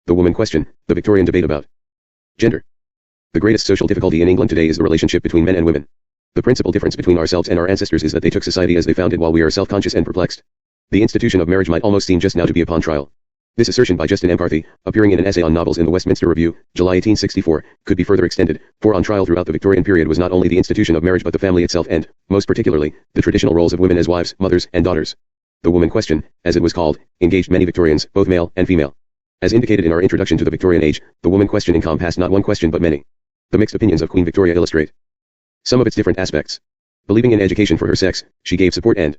The woman question, the Victorian debate about gender. The greatest social difficulty in England today is the relationship between men and women. The principal difference between ourselves and our ancestors is that they took society as they found it while we are self-conscious and perplexed. The institution of marriage might almost seem just now to be upon trial. This assertion by Justin M. Carthy, appearing in an essay on novels in the Westminster Review, July 1864, could be further extended, for on trial throughout the Victorian period was not only the institution of marriage but the family itself and, most particularly, the traditional roles of women as wives, mothers, and daughters. The woman question, as it was called, engaged many Victorians, both male and female. As indicated in our introduction to the Victorian age, the woman question encompassed not one question but many. The mixed opinions of Queen Victoria illustrate some of its different aspects. Believing in education for her sex, she gave support and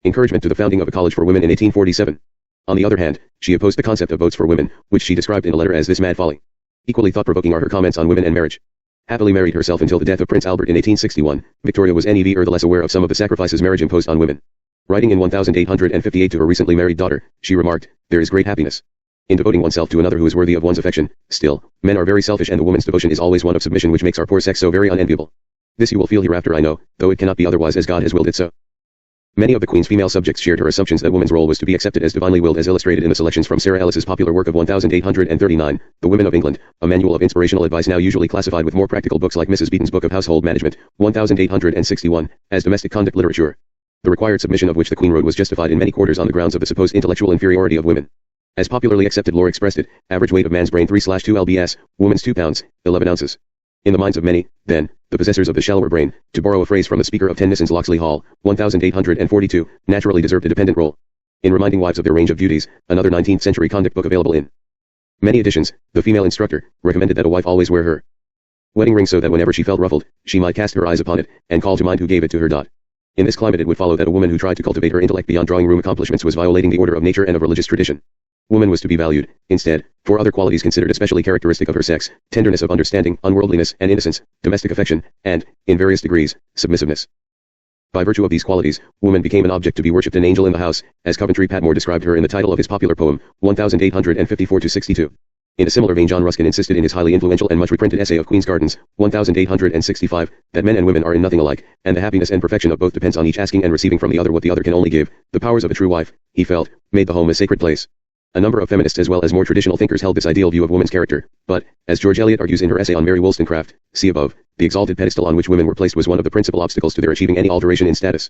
encouragement to the founding of a college for women in 1847. On the other hand, she opposed the concept of votes for women, which she described in a letter as this mad folly. Equally thought-provoking are her comments on women and marriage. Happily married herself until the death of Prince Albert in 1861, Victoria was never the less aware of some of the sacrifices marriage imposed on women. Writing in 1858 to her recently married daughter, she remarked, "There is great happiness in devoting oneself to another who is worthy of one's affection. Still, men are very selfish and the woman's devotion is always one of submission which makes our poor sex so very unenviable. This you will feel hereafter I know, though it cannot be otherwise as God has willed it so." Many of the Queen's female subjects shared her assumptions that woman's role was to be accepted as divinely willed as illustrated in the selections from Sarah Ellis's popular work of 1839, The Women of England, a manual of inspirational advice now usually classified with more practical books like Mrs. Beeton's Book of Household Management, 1861, as domestic conduct literature. The required submission of which the Queen wrote was justified in many quarters on the grounds of the supposed intellectual inferiority of women. As popularly accepted lore expressed it, average weight of man's brain 3/2 lbs, woman's 2 pounds, 11 ounces. In the minds of many, then, the possessors of the shallower brain, to borrow a phrase from the speaker of Tennyson's Locksley Hall, 1842, naturally deserved a dependent role. In reminding wives of their range of duties, another 19th century conduct book available in many editions, the female instructor, recommended that a wife always wear her wedding ring so that whenever she felt ruffled, she might cast her eyes upon it, and call to mind who gave it to her. In this climate it would follow that a woman who tried to cultivate her intellect beyond drawing-room accomplishments was violating the order of nature and of religious tradition. Woman was to be valued, instead, for other qualities considered especially characteristic of her sex, tenderness of understanding, unworldliness and innocence, domestic affection, and, in various degrees, submissiveness. By virtue of these qualities, woman became an object to be worshipped, an angel in the house, as Coventry Patmore described her in the title of his popular poem, 1854-62. In a similar vein John Ruskin insisted in his highly influential and much reprinted essay of Queen's Gardens, 1865, that men and women are in nothing alike, and the happiness and perfection of both depends on each asking and receiving from the other what the other can only give. The powers of a true wife, he felt, made the home a sacred place. A number of feminists as well as more traditional thinkers held this ideal view of woman's character, but, as George Eliot argues in her essay on Mary Wollstonecraft, see above, the exalted pedestal on which women were placed was one of the principal obstacles to their achieving any alteration in status.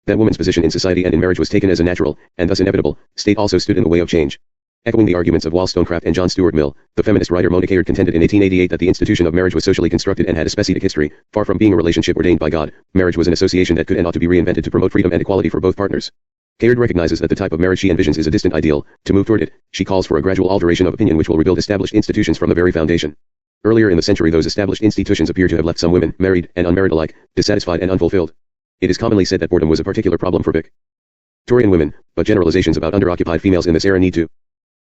That woman's position in society and in marriage was taken as a natural, and thus inevitable, state also stood in the way of change. Echoing the arguments of Wollstonecraft and John Stuart Mill, the feminist writer Mona Caird contended in 1888 that the institution of marriage was socially constructed and had a specific history. Far from being a relationship ordained by God, marriage was an association that could and ought to be reinvented to promote freedom and equality for both partners. Caird recognizes that the type of marriage she envisions is a distant ideal. To move toward it, she calls for a gradual alteration of opinion which will rebuild established institutions from the very foundation. Earlier in the century those established institutions appear to have left some women, married and unmarried alike, dissatisfied and unfulfilled. It is commonly said that boredom was a particular problem for Victorian women, but generalizations about underoccupied females in this era need to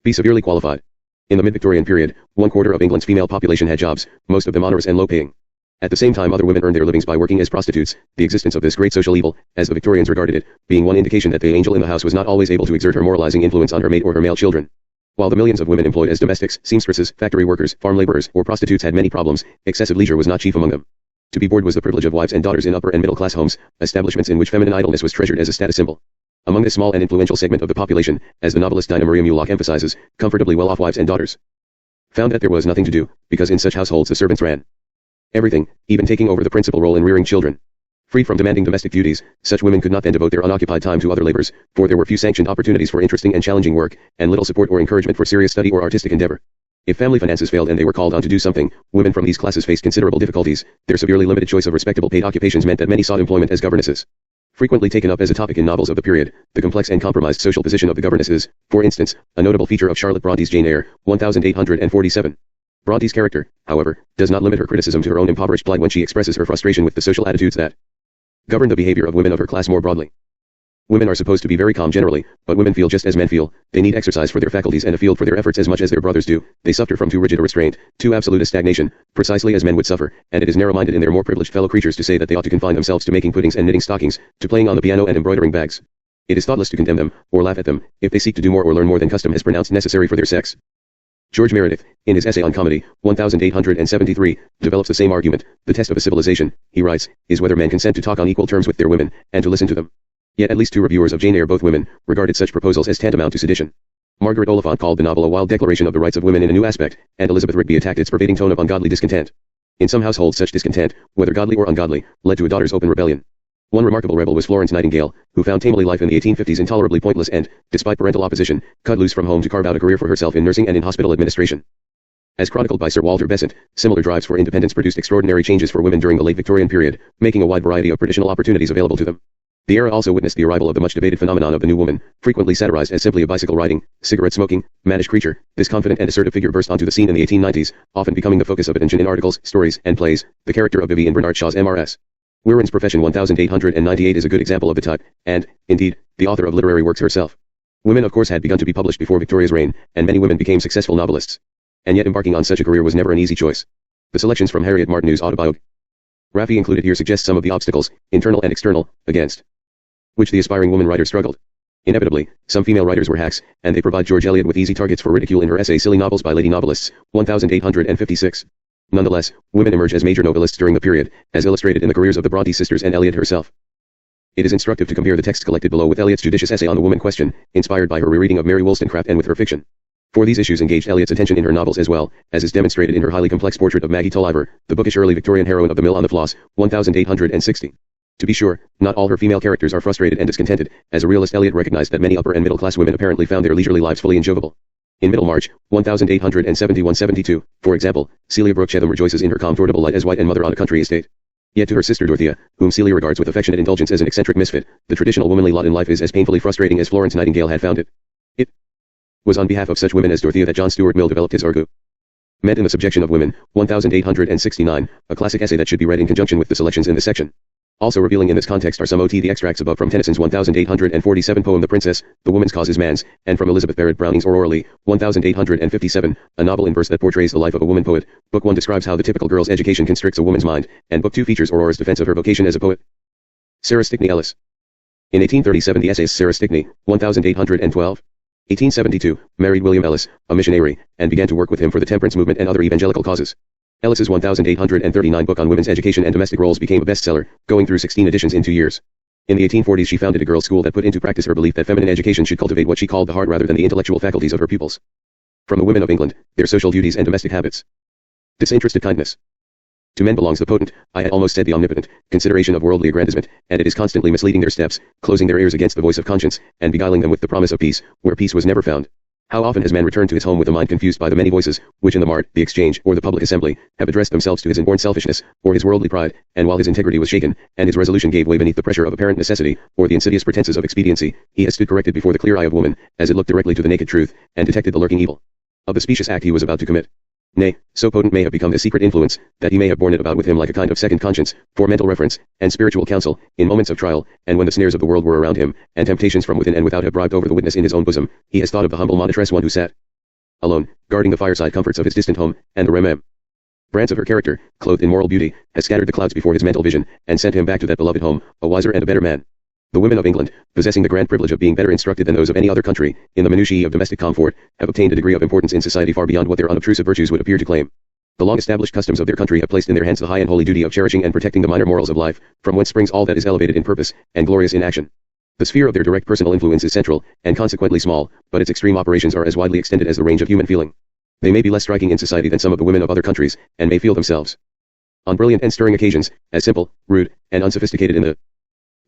be severely qualified. In the mid-Victorian period, 1/4 of England's female population had jobs, most of them onerous and low-paying. At the same time other women earned their livings by working as prostitutes, the existence of this great social evil, as the Victorians regarded it, being one indication that the angel in the house was not always able to exert her moralizing influence on her mate or her male children. While the millions of women employed as domestics, seamstresses, factory workers, farm laborers, or prostitutes had many problems, excessive leisure was not chief among them. To be bored was the privilege of wives and daughters in upper and middle-class homes, establishments in which feminine idleness was treasured as a status symbol. Among this small and influential segment of the population, as the novelist Dinah Maria Mulock emphasizes, comfortably well-off wives and daughters found that there was nothing to do, because in such households the servants ran everything, even taking over the principal role in rearing children. Freed from demanding domestic duties, such women could not then devote their unoccupied time to other labors, for there were few sanctioned opportunities for interesting and challenging work, and little support or encouragement for serious study or artistic endeavor. If family finances failed and they were called on to do something, women from these classes faced considerable difficulties. Their severely limited choice of respectable paid occupations meant that many sought employment as governesses. Frequently taken up as a topic in novels of the period, the complex and compromised social position of the governess is, for instance, a notable feature of Charlotte Bronte's Jane Eyre, 1847. Bronte's character, however, does not limit her criticism to her own impoverished plight when she expresses her frustration with the social attitudes that govern the behavior of women of her class more broadly. Women are supposed to be very calm generally, but women feel just as men feel. They need exercise for their faculties and a field for their efforts as much as their brothers do. They suffer from too rigid a restraint, too absolute a stagnation, precisely as men would suffer, and it is narrow-minded in their more privileged fellow creatures to say that they ought to confine themselves to making puddings and knitting stockings, to playing on the piano and embroidering bags. It is thoughtless to condemn them, or laugh at them, if they seek to do more or learn more than custom has pronounced necessary for their sex. George Meredith, in his essay on comedy, 1873, develops the same argument. The test of a civilization, he writes, is whether men consent to talk on equal terms with their women, and to listen to them. Yet at least 2 reviewers of Jane Eyre, both women, regarded such proposals as tantamount to sedition. Margaret Oliphant called the novel a wild declaration of the rights of women in a new aspect, and Elizabeth Rigby attacked its pervading tone of ungodly discontent. In some households such discontent, whether godly or ungodly, led to a daughter's open rebellion. One remarkable rebel was Florence Nightingale, who found family life in the 1850s intolerably pointless and, despite parental opposition, cut loose from home to carve out a career for herself in nursing and in hospital administration. As chronicled by Sir Walter Besant, similar drives for independence produced extraordinary changes for women during the late Victorian period, making a wide variety of traditional opportunities available to them. The era also witnessed the arrival of the much-debated phenomenon of the new woman, frequently satirized as simply a bicycle-riding, cigarette-smoking, mannish creature. This confident and assertive figure burst onto the scene in the 1890s, often becoming the focus of attention in articles, stories, and plays, the character of Vivian Bernard Shaw's Mrs. Wirren's Profession 1898 is a good example of the type, and, indeed, the author of literary works herself. Women of course had begun to be published before Victoria's reign, and many women became successful novelists. And yet embarking on such a career was never an easy choice. The selections from Harriet Martineau's autobiography included here suggest some of the obstacles, internal and external, against which the aspiring woman writer struggled. Inevitably, some female writers were hacks, and they provide George Eliot with easy targets for ridicule in her essay Silly Novels by Lady Novelists, 1856. Nonetheless, women emerge as major novelists during the period, as illustrated in the careers of the Bronte sisters and Eliot herself. It is instructive to compare the text collected below with Eliot's judicious essay on the woman question, inspired by her rereading of Mary Wollstonecraft and with her fiction. For these issues engaged Eliot's attention in her novels as well, as is demonstrated in her highly complex portrait of Maggie Tulliver, the bookish early Victorian heroine of The Mill on the Floss, 1860. To be sure, not all her female characters are frustrated and discontented. As a realist, Eliot recognized that many upper and middle class women apparently found their leisurely lives fully enjoyable. In Middlemarch, 1871-72, for example, Celia Brooke Chetham rejoices in her comfortable light as wife and mother on a country estate. Yet to her sister Dorothea, whom Celia regards with affectionate indulgence as an eccentric misfit, the traditional womanly lot in life is as painfully frustrating as Florence Nightingale had found it. It was on behalf of such women as Dorothea that John Stuart Mill developed his argument in the Subjection of Women, 1869, a classic essay that should be read in conjunction with the selections in this section. Also revealing in this context are some the extracts above from Tennyson's 1847 poem The Princess, The Woman's Cause is Man's, and from Elizabeth Barrett Browning's Aurora Leigh, 1857, a novel in verse that portrays the life of a woman poet. Book 1 describes how the typical girl's education constricts a woman's mind, and Book 2 features Aurora's defense of her vocation as a poet. Sarah Stickney Ellis. In 1837 the essayist Sarah Stickney, 1812, 1872, married William Ellis, a missionary, and began to work with him for the temperance movement and other evangelical causes. Ellis's 1839 book on women's education and domestic roles became a bestseller, going through 16 editions in 2 years. In the 1840s she founded a girls' school that put into practice her belief that feminine education should cultivate what she called the heart rather than the intellectual faculties of her pupils. From the Women of England, Their Social Duties and Domestic Habits. Disinterested kindness. To men belongs the potent, I had almost said the omnipotent, consideration of worldly aggrandizement, and it is constantly misleading their steps, closing their ears against the voice of conscience, and beguiling them with the promise of peace, where peace was never found. How often has man returned to his home with a mind confused by the many voices, which in the mart, the exchange, or the public assembly, have addressed themselves to his inborn selfishness, or his worldly pride, and while his integrity was shaken, and his resolution gave way beneath the pressure of apparent necessity, or the insidious pretenses of expediency, he has stood corrected before the clear eye of woman, as it looked directly to the naked truth, and detected the lurking evil of the specious act he was about to commit. Nay, so potent may have become his secret influence, that he may have borne it about with him like a kind of second conscience, for mental reference, and spiritual counsel, in moments of trial, and when the snares of the world were around him, and temptations from within and without have bribed over the witness in his own bosom, he has thought of the humble monitress, one who sat alone, guarding the fireside comforts of his distant home, and the remembrance of her character, clothed in moral beauty, has scattered the clouds before his mental vision, and sent him back to that beloved home, a wiser and a better man. The women of England, possessing the grand privilege of being better instructed than those of any other country, in the minutiae of domestic comfort, have obtained a degree of importance in society far beyond what their unobtrusive virtues would appear to claim. The long-established customs of their country have placed in their hands the high and holy duty of cherishing and protecting the minor morals of life, from whence springs all that is elevated in purpose, and glorious in action. The sphere of their direct personal influence is central, and consequently small, but its extreme operations are as widely extended as the range of human feeling. They may be less striking in society than some of the women of other countries, and may feel themselves, on brilliant and stirring occasions, as simple, rude, and unsophisticated in the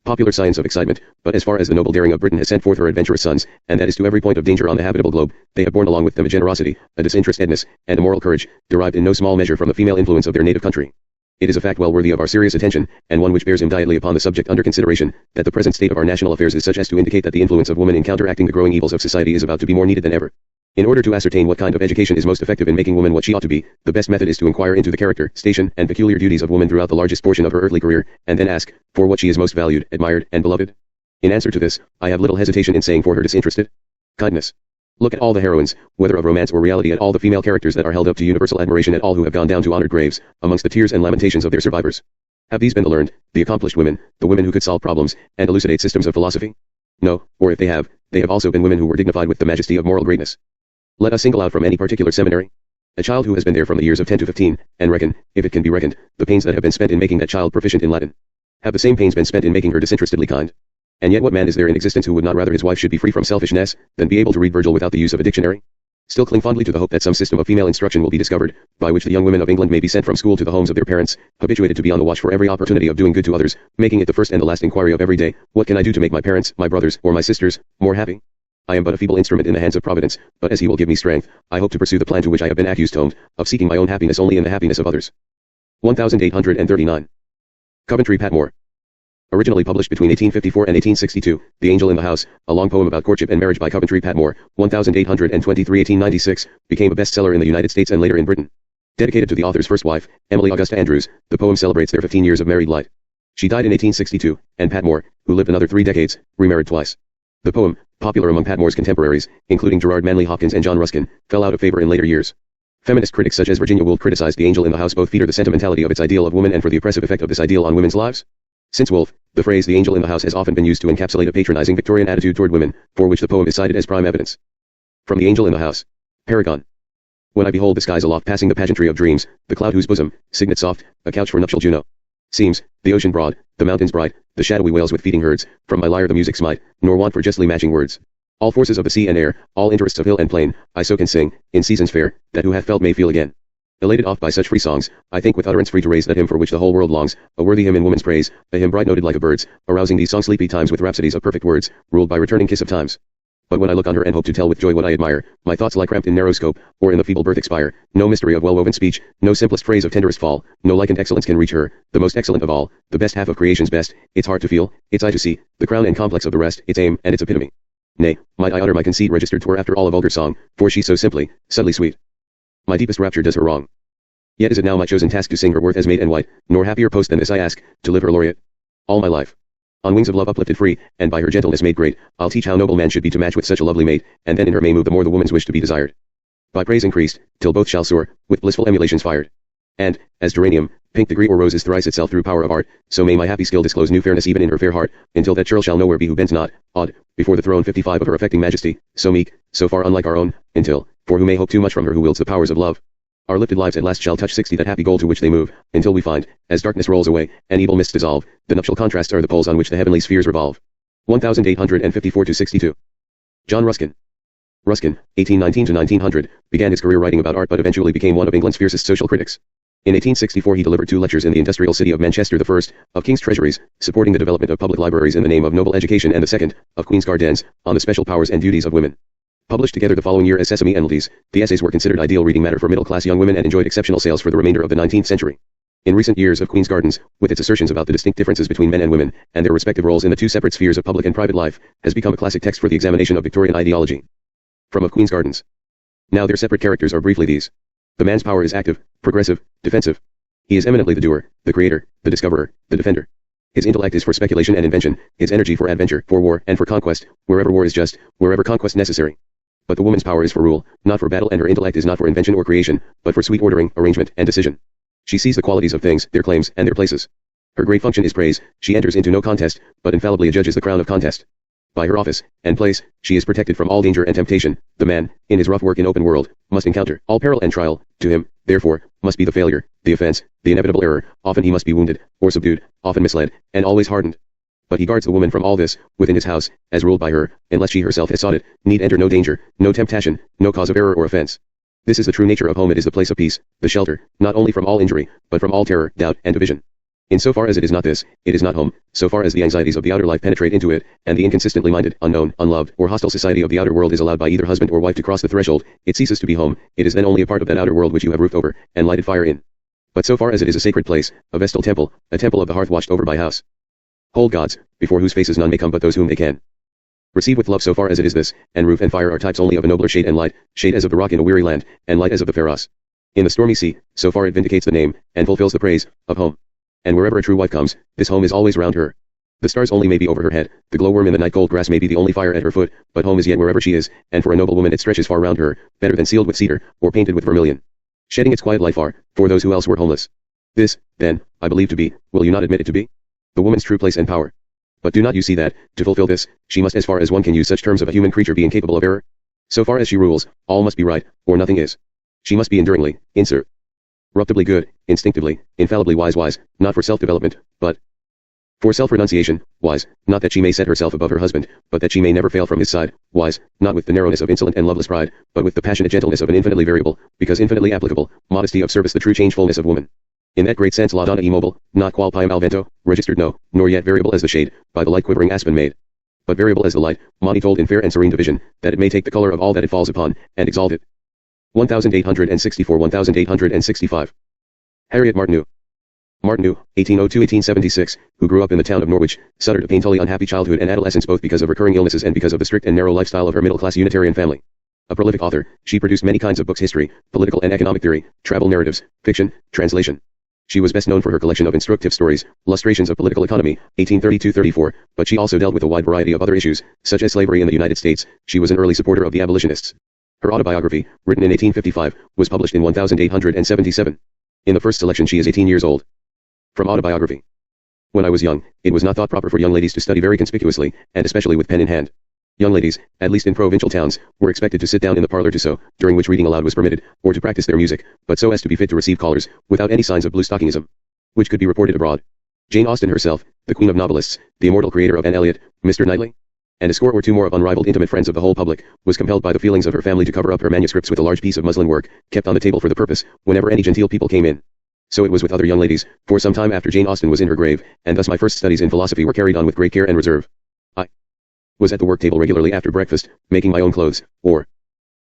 popular science of excitement, but as far as the noble daring of Britain has sent forth her adventurous sons, and that is to every point of danger on the habitable globe, they have borne along with them a generosity, a disinterestedness, and a moral courage, derived in no small measure from the female influence of their native country. It is a fact well worthy of our serious attention, and one which bears immediately upon the subject under consideration, that the present state of our national affairs is such as to indicate that the influence of woman in counteracting the growing evils of society is about to be more needed than ever. In order to ascertain what kind of education is most effective in making woman what she ought to be, the best method is to inquire into the character, station, and peculiar duties of woman throughout the largest portion of her earthly career, and then ask, for what she is most valued, admired, and beloved. In answer to this, I have little hesitation in saying for her disinterested kindness. Look at all the heroines, whether of romance or reality, at all the female characters that are held up to universal admiration, at all who have gone down to honored graves, amongst the tears and lamentations of their survivors. Have these been the learned, the accomplished women, the women who could solve problems, and elucidate systems of philosophy? No, or if they have also been women who were dignified with the majesty of moral greatness. Let us single out from any particular seminary a child who has been there from the years of 10 to 15, and reckon, if it can be reckoned, the pains that have been spent in making that child proficient in Latin. Have the same pains been spent in making her disinterestedly kind? And yet what man is there in existence who would not rather his wife should be free from selfishness, than be able to read Virgil without the use of a dictionary? Still cling fondly to the hope that some system of female instruction will be discovered, by which the young women of England may be sent from school to the homes of their parents, habituated to be on the watch for every opportunity of doing good to others, making it the first and the last inquiry of every day, what can I do to make my parents, my brothers, or my sisters, more happy? I am but a feeble instrument in the hands of Providence, but as he will give me strength, I hope to pursue the plan to which I have been accustomed, of seeking my own happiness only in the happiness of others. 1839. Coventry Patmore. Originally published between 1854 and 1862, The Angel in the House, a long poem about courtship and marriage by Coventry Patmore, 1823-1896, became a bestseller in the United States and later in Britain. Dedicated to the author's first wife, Emily Augusta Andrews, the poem celebrates their 15 years of married life. She died in 1862, and Patmore, who lived another 3 decades, remarried twice. The poem, popular among Patmore's contemporaries, including Gerard Manley Hopkins and John Ruskin, fell out of favor in later years. Feminist critics such as Virginia Woolf criticized The Angel in the House both for the sentimentality of its ideal of woman and for the oppressive effect of this ideal on women's lives. Since Woolf, the phrase "the angel in the house" has often been used to encapsulate a patronizing Victorian attitude toward women, for which the poem is cited as prime evidence. From The Angel in the House. Paragon. When I behold the skies aloft passing the pageantry of dreams, the cloud whose bosom, signet soft, a couch for nuptial Juno, seems, the ocean broad, the mountains bright, the shadowy whales with feeding herds, from my lyre the music smite, nor want for justly matching words. All forces of the sea and air, all interests of hill and plain, I so can sing, in seasons fair, that who hath felt may feel again. Elated oft by such free songs, I think with utterance free to raise that hymn for which the whole world longs, a worthy hymn in woman's praise, a hymn bright noted like a bird's, arousing these song sleepy times with rhapsodies of perfect words, ruled by returning kiss of times. But when I look on her and hope to tell with joy what I admire, my thoughts lie cramped in narrow scope, or in the feeble birth expire, no mystery of well-woven speech, no simplest phrase of tenderest fall, no likened excellence can reach her, the most excellent of all, the best half of creation's best, its heart to feel, its eye to see, the crown and complex of the rest, its aim, and its epitome. Nay, might I utter my conceit registered to her after all a vulgar song, for she so simply, subtly sweet. My deepest rapture does her wrong. Yet is it now my chosen task to sing her worth as maid and white, nor happier post than this I ask, to live her laureate. All my life, on wings of love uplifted free, and by her gentleness made great, I'll teach how noble man should be to match with such a lovely mate, and then in her may move the more the woman's wish to be desired. By praise increased, till both shall soar, with blissful emulations fired. And, as geranium, pink degree or rose is thrice itself through power of art, so may my happy skill disclose new fairness even in her fair heart, until that churl shall nowhere be who bends not, awed, before the throne 55 of her affecting majesty, so meek, so far unlike our own, until, for who may hope too much from her who wields the powers of love, our lifted lives at last shall touch 60 that happy goal to which they move, until we find, as darkness rolls away, and evil mists dissolve, the nuptial contrasts are the poles on which the heavenly spheres revolve. 1854-62. John Ruskin. Ruskin, 1819-1900, began his career writing about art but eventually became one of England's fiercest social critics. In 1864 he delivered 2 lectures in the industrial city of Manchester, the first, of King's Treasuries, supporting the development of public libraries in the name of noble education, and the second, of Queen's Gardens, on the special powers and duties of women. Published together the following year as Sesame and Lees, the essays were considered ideal reading matter for middle-class young women and enjoyed exceptional sales for the remainder of the 19th century. In recent years of Queen's Gardens, with its assertions about the distinct differences between men and women, and their respective roles in the 2 separate spheres of public and private life, has become a classic text for the examination of Victorian ideology. From Of Queen's Gardens. Now their separate characters are briefly these. The man's power is active, progressive, defensive. He is eminently the doer, the creator, the discoverer, the defender. His intellect is for speculation and invention, his energy for adventure, for war, and for conquest, wherever war is just, wherever conquest necessary. But the woman's power is for rule, not for battle, and her intellect is not for invention or creation, but for sweet ordering, arrangement, and decision. She sees the qualities of things, their claims, and their places. Her great function is praise, she enters into no contest, but infallibly adjudges the crown of contest. By her office and place, she is protected from all danger and temptation. The man, in his rough work in open world, must encounter all peril and trial. To him, therefore, must be the failure, the offense, the inevitable error. Often he must be wounded, or subdued, often misled, and always hardened. But he guards the woman from all this, within his house, as ruled by her, unless she herself has sought it, need enter no danger, no temptation, no cause of error or offense. This is the true nature of home. It is the place of peace, the shelter, not only from all injury, but from all terror, doubt, and division. In so far as it is not this, it is not home, so far as the anxieties of the outer life penetrate into it, and the inconsistently minded, unknown, unloved, or hostile society of the outer world is allowed by either husband or wife to cross the threshold, it ceases to be home. It is then only a part of that outer world which you have roofed over, and lighted fire in. But so far as it is a sacred place, a vestal temple, a temple of the hearth watched over by house. Hold gods, before whose faces none may come but those whom they can receive with love. So far as it is this, and roof and fire are types only of a nobler shade and light, shade as of the rock in a weary land, and light as of the pharos in the stormy sea, so far it vindicates the name, and fulfills the praise, of home. And wherever a true wife comes, this home is always round her. The stars only may be over her head, the glowworm in the night gold grass may be the only fire at her foot, but home is yet wherever she is, and for a noble woman it stretches far round her, better than sealed with cedar, or painted with vermilion, shedding its quiet light far, for those who else were homeless. This, then, I believe to be, will you not admit it to be, the woman's true place and power? But do not you see that, to fulfill this, she must, as far as one can use such terms of a human creature, be incapable of error? So far as she rules, all must be right, or nothing is. She must be enduringly, incorruptibly good, instinctively, infallibly wise, not for self-development, but For self-renunciation, wise, not that she may set herself above her husband, but that she may never fail from his side, wise, not with the narrowness of insolent and loveless pride, but with the passionate gentleness of an infinitely variable, because infinitely applicable, modesty of service, the true changefulness of woman. In that great sense la donna e mobile, not qual piam al vento, registered no, nor yet variable as the shade, by the light quivering aspen made. But variable as the light, Monty told in fair and serene division, that it may take the color of all that it falls upon, and exalt it. 1864-1865. Harriet Martineau. Martineau, 1802-1876, who grew up in the town of Norwich, suffered a painfully unhappy childhood and adolescence both because of recurring illnesses and because of the strict and narrow lifestyle of her middle-class Unitarian family. A prolific author, she produced many kinds of books: history, political and economic theory, travel narratives, fiction, translation. She was best known for her collection of instructive stories, Illustrations of Political Economy, 1832-34, but she also dealt with a wide variety of other issues, such as slavery in the United States. She was an early supporter of the abolitionists. Her autobiography, written in 1855, was published in 1877. In the first selection she is 18 years old. From Autobiography. When I was young, it was not thought proper for young ladies to study very conspicuously, and especially with pen in hand. Young ladies, at least in provincial towns, were expected to sit down in the parlor to sew, during which reading aloud was permitted, or to practice their music, but so as to be fit to receive callers, without any signs of blue-stockingism, which could be reported abroad. Jane Austen herself, the queen of novelists, the immortal creator of Anne Elliot, Mr. Knightley, and a score or two more of unrivaled intimate friends of the whole public, was compelled by the feelings of her family to cover up her manuscripts with a large piece of muslin work, kept on the table for the purpose, whenever any genteel people came in. So it was with other young ladies, for some time after Jane Austen was in her grave, and thus my first studies in philosophy were carried on with great care and reserve. I was at the work table regularly after breakfast, making my own clothes, or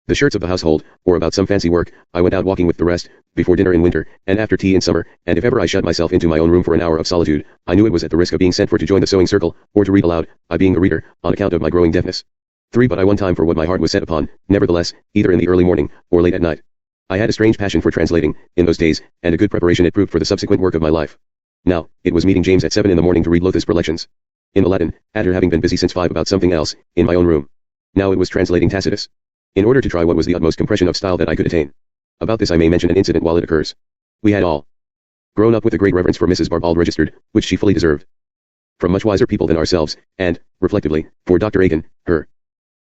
the shirts of the household, or about some fancy work. I went out walking with the rest, before dinner in winter, and after tea in summer, and if ever I shut myself into my own room for an hour of solitude, I knew it was at the risk of being sent for to join the sewing circle, or to read aloud, I being the reader, on account of my growing deafness. 3. But I one time for what my heart was set upon, nevertheless, either in the early morning, or late at night. I had a strange passion for translating, in those days, and a good preparation it proved for the subsequent work of my life. Now, it was meeting James at 7 in the morning to read Lotha's Prelections. In the Latin, after having been busy since 5 about something else, in my own room. Now it was translating Tacitus. In order to try what was the utmost compression of style that I could attain. About this I may mention an incident while it occurs. We had all grown up with a great reverence for Mrs. Barbauld's registered, which she fully deserved. From much wiser people than ourselves, and, reflectively, for Dr. Aiken, her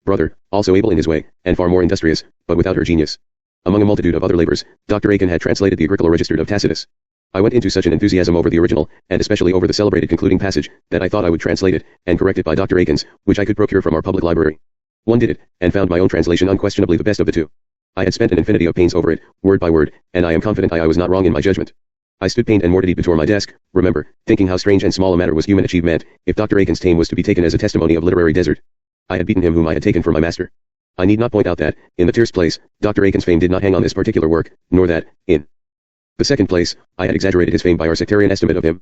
brother, also able in his way, and far more industrious, but without her genius. Among a multitude of other labors, Dr. Aiken had translated the Agricola Registered of Tacitus. I went into such an enthusiasm over the original, and especially over the celebrated concluding passage, that I thought I would translate it, and correct it by Dr. Aiken's, which I could procure from our public library. One did it, and found my own translation unquestionably the best of the two. I had spent an infinity of pains over it, word by word, and I am confident I was not wrong in my judgment. I stood pained and mortified before my desk, remember, thinking how strange and small a matter was human achievement, if Dr. Aiken's tame was to be taken as a testimony of literary desert. I had beaten him whom I had taken for my master. I need not point out that, in the first place, Dr. Aiken's fame did not hang on this particular work, nor that, in the second place, I had exaggerated his fame by our sectarian estimate of him.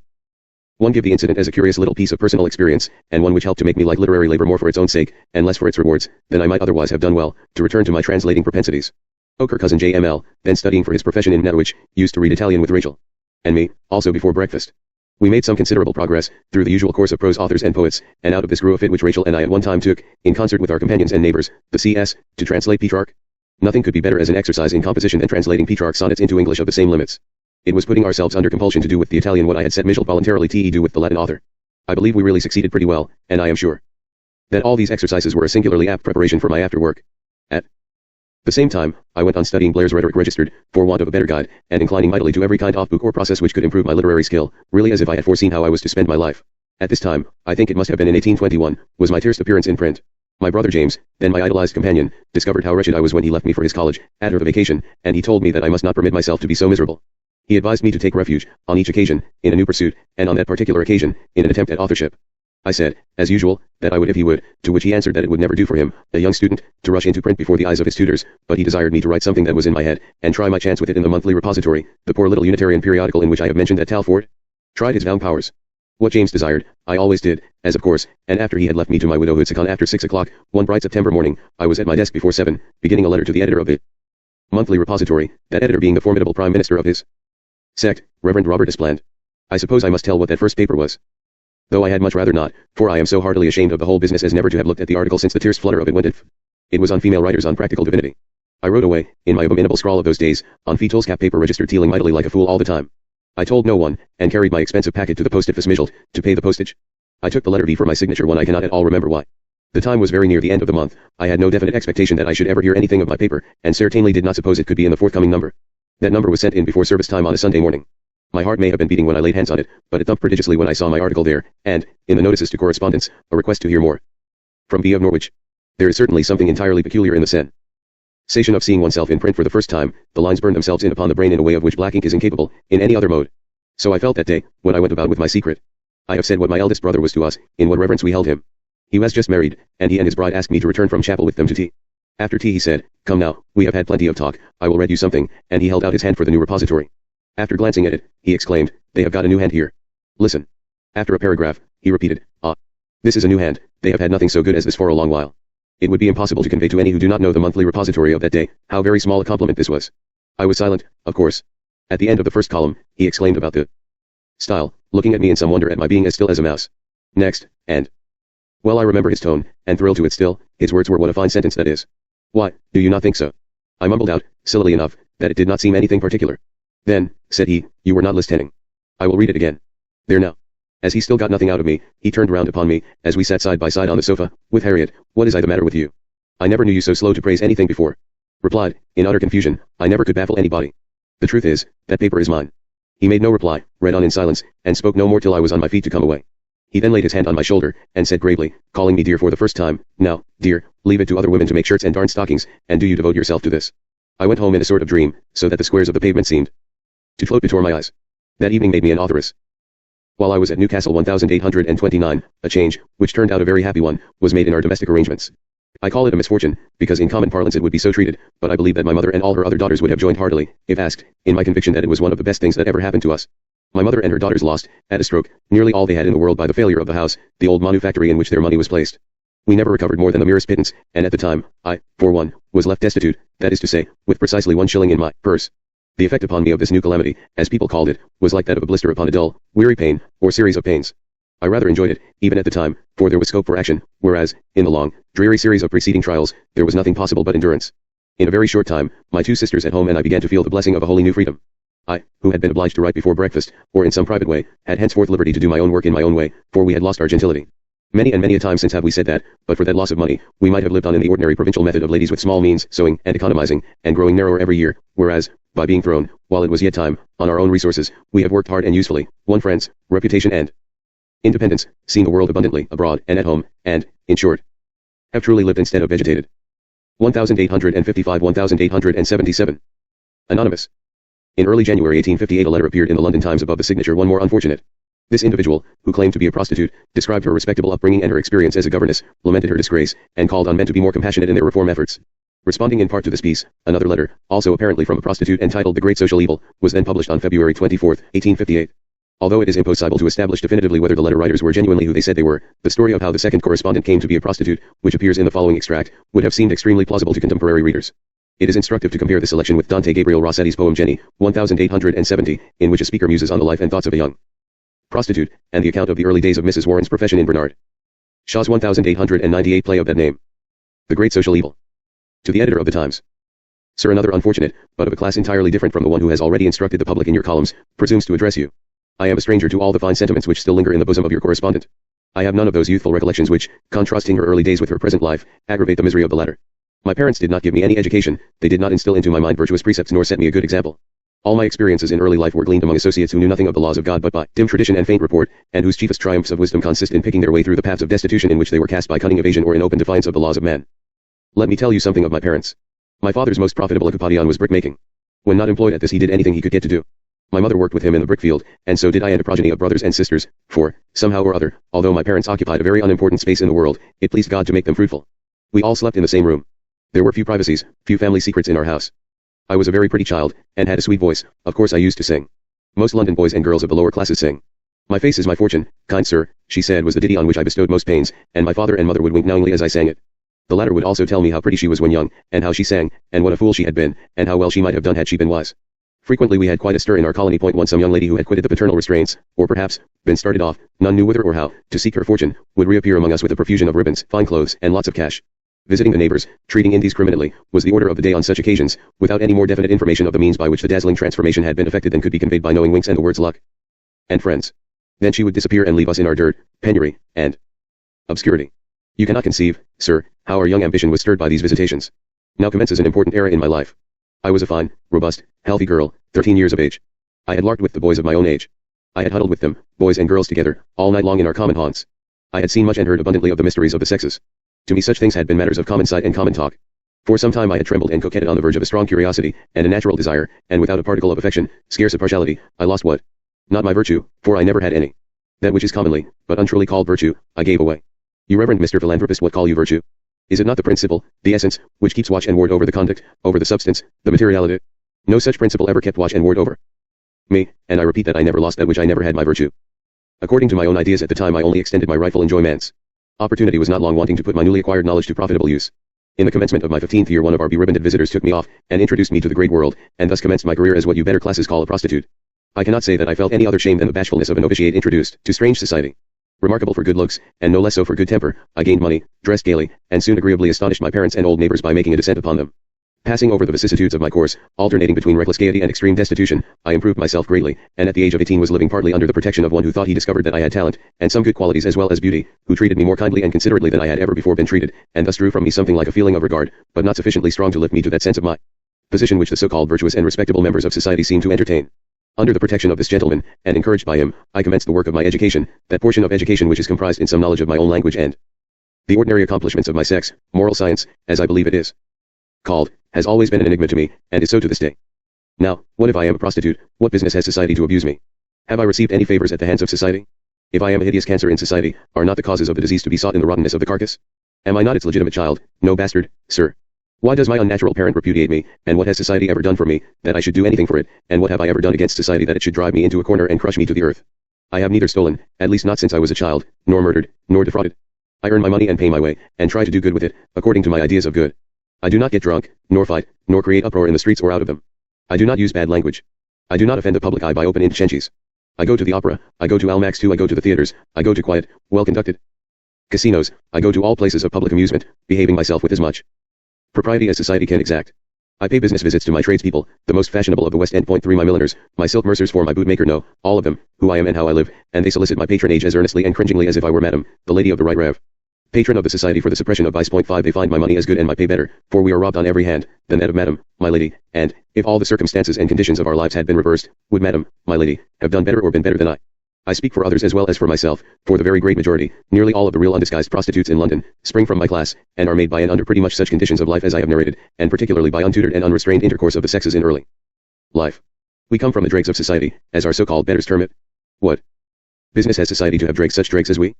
One give the incident as a curious little piece of personal experience, and one which helped to make me like literary labor more for its own sake, and less for its rewards, than I might otherwise have done. Well, to return to my translating propensities. Oker cousin J.M.L., then studying for his profession in Norwich, used to read Italian with Rachel. And me, also before breakfast. We made some considerable progress, through the usual course of prose authors and poets, and out of this grew a fit which Rachel and I at one time took, in concert with our companions and neighbors, the C.S., to translate Petrarch. Nothing could be better as an exercise in composition than translating Petrarch's sonnets into English of the same limits. It was putting ourselves under compulsion to do with the Italian what I had set Michel voluntarily to do with the Latin author. I believe we really succeeded pretty well, and I am sure that all these exercises were a singularly apt preparation for my after work. At the same time, I went on studying Blair's Rhetoric Registered, for want of a better guide, and inclining mightily to every kind of book or process which could improve my literary skill, really as if I had foreseen how I was to spend my life. At this time, I think it must have been in 1821, was my first appearance in print. My brother James, then my idolized companion, discovered how wretched I was when he left me for his college, after the vacation, and he told me that I must not permit myself to be so miserable. He advised me to take refuge, on each occasion, in a new pursuit, and on that particular occasion, in an attempt at authorship. I said, as usual, that I would if he would, to which he answered that it would never do for him, a young student, to rush into print before the eyes of his tutors, but he desired me to write something that was in my head, and try my chance with it in the monthly repository, the poor little Unitarian periodical in which I have mentioned at Talford. Tried his vow powers. What James desired, I always did, as of course, and after he had left me to my widowhood second after 6 o'clock, one bright September morning, I was at my desk before 7, beginning a letter to the editor of the monthly repository, that editor being the formidable prime minister of his sect, Reverend Robert Espland. I suppose I must tell what that first paper was. Though I had much rather not, for I am so heartily ashamed of the whole business as never to have looked at the article since the first flutter of it went it. It was on female writers on practical divinity. I wrote away, in my abominable scrawl of those days, on foolscap paper registered tealing mightily like a fool all the time. I told no one, and carried my expensive packet to the post office Michelt, to pay the postage. I took the letter V for my signature one I cannot at all remember why. The time was very near the end of the month, I had no definite expectation that I should ever hear anything of my paper, and certainly did not suppose it could be in the forthcoming number. That number was sent in before service time on a Sunday morning. My heart may have been beating when I laid hands on it, but it thumped prodigiously when I saw my article there, and, in the notices to correspondence, a request to hear more. From B. of Norwich. There is certainly something entirely peculiar in the sensation of seeing oneself in print for the first time. The lines burn themselves in upon the brain in a way of which black ink is incapable, in any other mode. So I felt that day, when I went about with my secret. I have said what my eldest brother was to us, in what reverence we held him. He was just married, and he and his bride asked me to return from chapel with them to tea. After tea he said, "Come now, we have had plenty of talk, I will read you something," and he held out his hand for the new repository. After glancing at it, he exclaimed, "They have got a new hand here. Listen." After a paragraph, he repeated, "Ah. This is a new hand, they have had nothing so good as this for a long while." It would be impossible to convey to any who do not know the monthly repository of that day, how very small a compliment this was. I was silent, of course. At the end of the first column, he exclaimed about the style, looking at me in some wonder at my being as still as a mouse. Next, and well, I remember his tone, and thrilled to it still. His words were, "What a fine sentence that is." "Why, do you not think so?" I mumbled out, sillily enough, that it did not seem anything particular. "Then," said he, "you were not listening. I will read it again. There now." As he still got nothing out of me, he turned round upon me, as we sat side by side on the sofa, with Harriet. "What is the matter with you? I never knew you so slow to praise anything before." Replied, in utter confusion, "I never could baffle anybody. The truth is, that paper is mine." He made no reply, read on in silence, and spoke no more till I was on my feet to come away. He then laid his hand on my shoulder, and said gravely, calling me dear for the first time, "Now, dear, leave it to other women to make shirts and darn stockings, and do you devote yourself to this." I went home in a sort of dream, so that the squares of the pavement seemed to float before my eyes. That evening made me an authoress. While I was at Newcastle 1829, a change, which turned out a very happy one, was made in our domestic arrangements. I call it a misfortune, because in common parlance it would be so treated, but I believe that my mother and all her other daughters would have joined heartily, if asked, in my conviction that it was one of the best things that ever happened to us. My mother and her daughters lost, at a stroke, nearly all they had in the world by the failure of the house, the old manufactory in which their money was placed. We never recovered more than the merest pittance, and at the time, I, for one, was left destitute, that is to say, with precisely 1 shilling in my purse. The effect upon me of this new calamity, as people called it, was like that of a blister upon a dull, weary pain, or series of pains. I rather enjoyed it, even at the time, for there was scope for action, whereas, in the long, dreary series of preceding trials, there was nothing possible but endurance. In a very short time, my 2 sisters at home and I began to feel the blessing of a wholly new freedom. I, who had been obliged to write before breakfast, or in some private way, had henceforth liberty to do my own work in my own way, for we had lost our gentility. Many and many a time since have we said that, but for that loss of money, we might have lived on in the ordinary provincial method of ladies with small means, sewing, and economizing, and growing narrower every year, whereas, by being thrown, while it was yet time, on our own resources, we have worked hard and usefully, won friends, reputation and independence, seen the world abundantly, abroad, and at home, and, in short, have truly lived instead of vegetated. 1855-1877. Anonymous. In early January 1858 a letter appeared in the London Times above the signature "One more unfortunate." This individual, who claimed to be a prostitute, described her respectable upbringing and her experience as a governess, lamented her disgrace, and called on men to be more compassionate in their reform efforts. Responding in part to this piece, another letter, also apparently from a prostitute entitled "The Great Social Evil," was then published on February 24, 1858. Although it is impossible to establish definitively whether the letter writers were genuinely who they said they were, the story of how the second correspondent came to be a prostitute, which appears in the following extract, would have seemed extremely plausible to contemporary readers. It is instructive to compare this selection with Dante Gabriel Rossetti's poem Jenny, 1870, in which a speaker muses on the life and thoughts of a young prostitute, and the account of the early days of Mrs. Warren's profession in Bernard Shaw's 1898 play of that name. The Great Social Evil. To the editor of the Times. Sir, another unfortunate, but of a class entirely different from the one who has already instructed the public in your columns, presumes to address you. I am a stranger to all the fine sentiments which still linger in the bosom of your correspondent. I have none of those youthful recollections which, contrasting her early days with her present life, aggravate the misery of the latter. My parents did not give me any education, they did not instill into my mind virtuous precepts nor set me a good example. All my experiences in early life were gleaned among associates who knew nothing of the laws of God but by dim tradition and faint report, and whose chiefest triumphs of wisdom consist in picking their way through the paths of destitution in which they were cast by cunning evasion or in open defiance of the laws of man. Let me tell you something of my parents. My father's most profitable occupation was brickmaking. When not employed at this he did anything he could get to do. My mother worked with him in the brick field, and so did I and a progeny of brothers and sisters, for, somehow or other, although my parents occupied a very unimportant space in the world, it pleased God to make them fruitful. We all slept in the same room. There were few privacies, few family secrets in our house. I was a very pretty child, and had a sweet voice. Of course I used to sing. Most London boys and girls of the lower classes sing. My face is my fortune, kind sir, she said was the ditty on which I bestowed most pains, and my father and mother would wink knowingly as I sang it. The latter would also tell me how pretty she was when young, and how she sang, and what a fool she had been, and how well she might have done had she been wise. Frequently we had quite a stir in our colony point when some young lady who had quitted the paternal restraints, or perhaps, been started off, none knew whither or how, to seek her fortune, would reappear among us with a profusion of ribbons, fine clothes, and lots of cash. Visiting the neighbors, treating indiscriminately, was the order of the day on such occasions, without any more definite information of the means by which the dazzling transformation had been effected than could be conveyed by knowing winks and the words luck and friends. Then she would disappear and leave us in our dirt, penury, and obscurity. You cannot conceive, sir, how our young ambition was stirred by these visitations. Now commences an important era in my life. I was a fine, robust, healthy girl, 13 years of age. I had larked with the boys of my own age. I had huddled with them, boys and girls together, all night long in our common haunts. I had seen much and heard abundantly of the mysteries of the sexes. To me such things had been matters of common sight and common talk. For some time I had trembled and coquetted on the verge of a strong curiosity, and a natural desire, and without a particle of affection, scarce of partiality, I lost what? Not my virtue, for I never had any. That which is commonly, but untruly called virtue, I gave away. You reverend Mr. Philanthropist, what call you virtue? Is it not the principle, the essence, which keeps watch and ward over the conduct, over the substance, the materiality? No such principle ever kept watch and ward over me, and I repeat that I never lost that which I never had, my virtue. According to my own ideas at the time I only extended my rightful enjoyments. Opportunity was not long wanting to put my newly acquired knowledge to profitable use. In the commencement of my 15th year one of our beribboned visitors took me off, and introduced me to the great world, and thus commenced my career as what you better classes call a prostitute. I cannot say that I felt any other shame than the bashfulness of a novitiate introduced to strange society. Remarkable for good looks, and no less so for good temper, I gained money, dressed gaily, and soon agreeably astonished my parents and old neighbors by making a descent upon them. Passing over the vicissitudes of my course, alternating between reckless gaiety and extreme destitution, I improved myself greatly, and at the age of 18 was living partly under the protection of one who thought he discovered that I had talent, and some good qualities as well as beauty, who treated me more kindly and considerately than I had ever before been treated, and thus drew from me something like a feeling of regard, but not sufficiently strong to lift me to that sense of my position which the so-called virtuous and respectable members of society seem to entertain. Under the protection of this gentleman, and encouraged by him, I commenced the work of my education, that portion of education which is comprised in some knowledge of my own language and the ordinary accomplishments of my sex. Moral science, as I believe it is called, has always been an enigma to me, and is so to this day. Now, what if I am a prostitute? What business has society to abuse me? Have I received any favors at the hands of society? If I am a hideous cancer in society, are not the causes of the disease to be sought in the rottenness of the carcass? Am I not its legitimate child? No bastard, sir. Why does my unnatural parent repudiate me, and what has society ever done for me, that I should do anything for it, and what have I ever done against society that it should drive me into a corner and crush me to the earth? I have neither stolen, at least not since I was a child, nor murdered, nor defrauded. I earn my money and pay my way, and try to do good with it, according to my ideas of good. I do not get drunk, nor fight, nor create uproar in the streets or out of them. I do not use bad language. I do not offend the public eye by open indecentities. I go to the opera, I go to Almack's too, I go to the theaters, I go to quiet, well-conducted casinos, I go to all places of public amusement, behaving myself with as much propriety as society can exact. I pay business visits to my tradespeople, the most fashionable of the West End. 3 My milliners, my silk mercers, for my bootmaker know, all of them, who I am and how I live, and they solicit my patronage as earnestly and cringingly as if I were Madam, the Lady of the Right Rev. Patron of the Society for the Suppression of Vice. 5 They find my money as good and my pay better, for we are robbed on every hand, than that of Madam, my lady, and, if all the circumstances and conditions of our lives had been reversed, would Madam, my lady, have done better or been better than I? I speak for others as well as for myself, for the very great majority, nearly all of the real undisguised prostitutes in London, spring from my class, and are made by and under pretty much such conditions of life as I have narrated, and particularly by untutored and unrestrained intercourse of the sexes in early life. We come from the dregs of society, as our so-called betters term it. What business has society to have dregs, such dregs as we?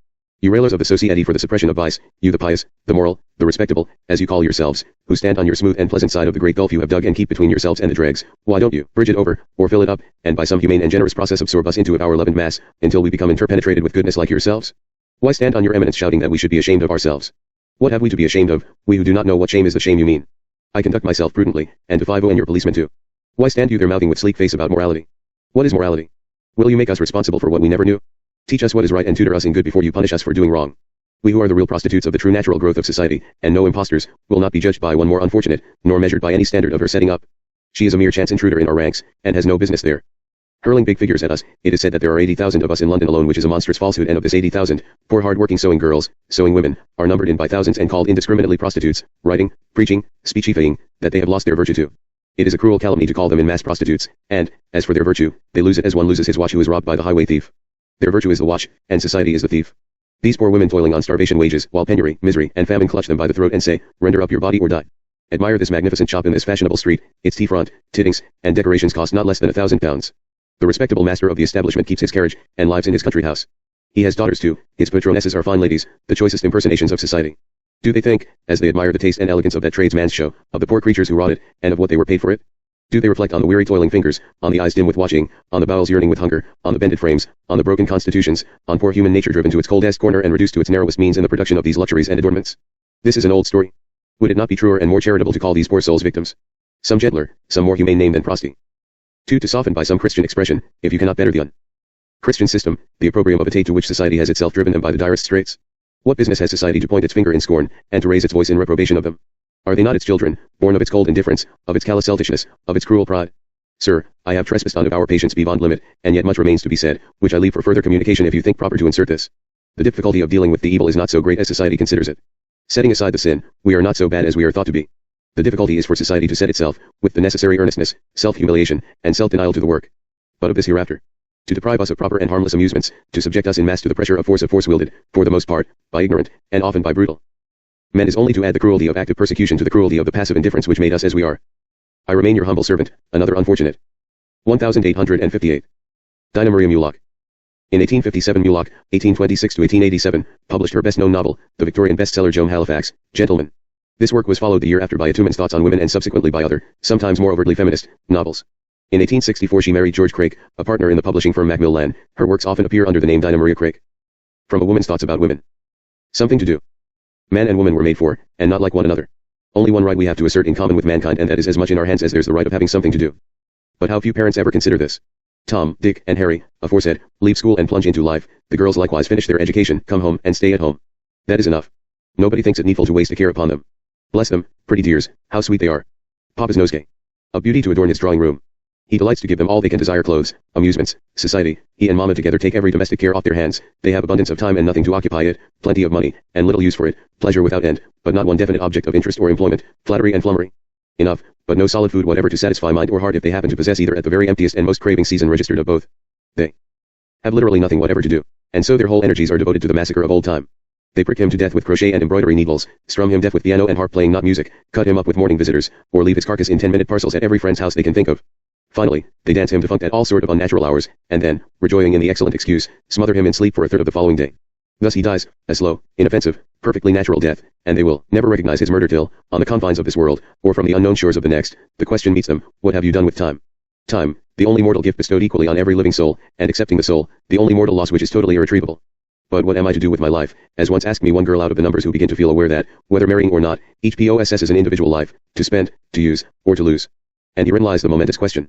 You railers of the Society for the Suppression of Vice, you the pious, the moral, the respectable, as you call yourselves, who stand on your smooth and pleasant side of the great gulf you have dug and keep between yourselves and the dregs, why don't you bridge it over, or fill it up, and by some humane and generous process absorb us into it, our leavened mass, until we become interpenetrated with goodness like yourselves? Why stand on your eminence shouting that we should be ashamed of ourselves? What have we to be ashamed of, we who do not know what shame is? The shame you mean. I conduct myself prudently, and to 50 and your policemen too. Why stand you there mouthing with sleek face about morality? What is morality? Will you make us responsible for what we never knew? Teach us what is right and tutor us in good before you punish us for doing wrong. We who are the real prostitutes of the true natural growth of society, and no impostors, will not be judged by one more unfortunate, nor measured by any standard of her setting up. She is a mere chance intruder in our ranks, and has no business there. Hurling big figures at us, it is said that there are 80,000 of us in London alone, which is a monstrous falsehood, and of this 80,000, poor hard-working sewing girls, sewing women, are numbered in by thousands and called indiscriminately prostitutes, writing, preaching, speechifying, that they have lost their virtue too. It is a cruel calumny to call them in mass prostitutes, and, as for their virtue, they lose it as one loses his watch who is robbed by the highway thief. Their virtue is the watch, and society is the thief. These poor women toiling on starvation wages, while penury, misery, and famine clutch them by the throat and say, render up your body or die. Admire this magnificent shop in this fashionable street, its tea front, tittings, and decorations cost not less than £1,000. The respectable master of the establishment keeps his carriage, and lives in his country house. He has daughters too, his patronesses are fine ladies, the choicest impersonations of society. Do they think, as they admire the taste and elegance of that tradesman's show, of the poor creatures who wrought it, and of what they were paid for it? Do they reflect on the weary toiling fingers, on the eyes dim with watching, on the bowels yearning with hunger, on the bended frames, on the broken constitutions, on poor human nature driven to its coldest corner and reduced to its narrowest means in the production of these luxuries and adornments? This is an old story. Would it not be truer and more charitable to call these poor souls victims? Some gentler, some more humane name than prosti. 2. To soften by some Christian expression, if you cannot better the Christian system, the opprobrium of vitae to which society has itself driven them by the direst straits. What business has society to point its finger in scorn, and to raise its voice in reprobation of them? Are they not its children, born of its cold indifference, of its callous selfishness, of its cruel pride? Sir, I have trespassed on of our patience beyond limit, and yet much remains to be said, which I leave for further communication if you think proper to insert this. The difficulty of dealing with the evil is not so great as society considers it. Setting aside the sin, we are not so bad as we are thought to be. The difficulty is for society to set itself, with the necessary earnestness, self-humiliation, and self-denial to the work. but of this hereafter. To deprive us of proper and harmless amusements, to subject us in mass to the pressure of force wielded, for the most part, by ignorant, and often by brutal men, is only to add the cruelty of active persecution to the cruelty of the passive indifference which made us as we are. I remain your humble servant, another unfortunate. 1858. Dinah Maria Mulock. In 1857 Mulock, 1826-1887, published her best-known novel, the Victorian bestseller Joan Halifax, Gentleman. This work was followed the year after by A Two Men's Thoughts on Women and subsequently by other, sometimes more overtly feminist, novels. In 1864 she married George Craik, a partner in the publishing firm Macmillan. Her works often appear under the name Dinah Maria Craik. From A Woman's Thoughts About Women. Something to do. Man and woman were made for, and not like one another. Only one right we have to assert in common with mankind, and that is as much in our hands as there's the right of having something to do. But how few parents ever consider this. Tom, Dick, and Harry, aforesaid, leave school and plunge into life. The girls likewise finish their education, come home, and stay at home. That is enough. Nobody thinks it needful to waste a care upon them. Bless them, pretty dears, how sweet they are. Papa's nosegay. A beauty to adorn his drawing room. He delights to give them all they can desire: clothes, amusements, society. He and Mama together take every domestic care off their hands. They have abundance of time and nothing to occupy it, plenty of money, and little use for it, pleasure without end, but not one definite object of interest or employment, flattery and flummery. Enough, but no solid food whatever to satisfy mind or heart if they happen to possess either at the very emptiest and most craving season registered of both. They have literally nothing whatever to do, and so their whole energies are devoted to the massacre of old time. They prick him to death with crochet and embroidery needles, strum him deaf with piano and harp playing not music, cut him up with morning visitors, or leave his carcass in 10-minute parcels at every friend's house they can think of. Finally, they dance him defunct at all sort of unnatural hours, and then, rejoicing in the excellent excuse, smother him in sleep for a third of the following day. Thus he dies, a slow, inoffensive, perfectly natural death, and they will never recognize his murder till, on the confines of this world, or from the unknown shores of the next, the question meets them: what have you done with time? Time, the only mortal gift bestowed equally on every living soul, and excepting the soul, the only mortal loss which is totally irretrievable. But what am I to do with my life, as once asked me one girl out of the numbers who begin to feel aware that, whether marrying or not, each possesses an individual life, to spend, to use, or to lose. And herein lies the momentous question.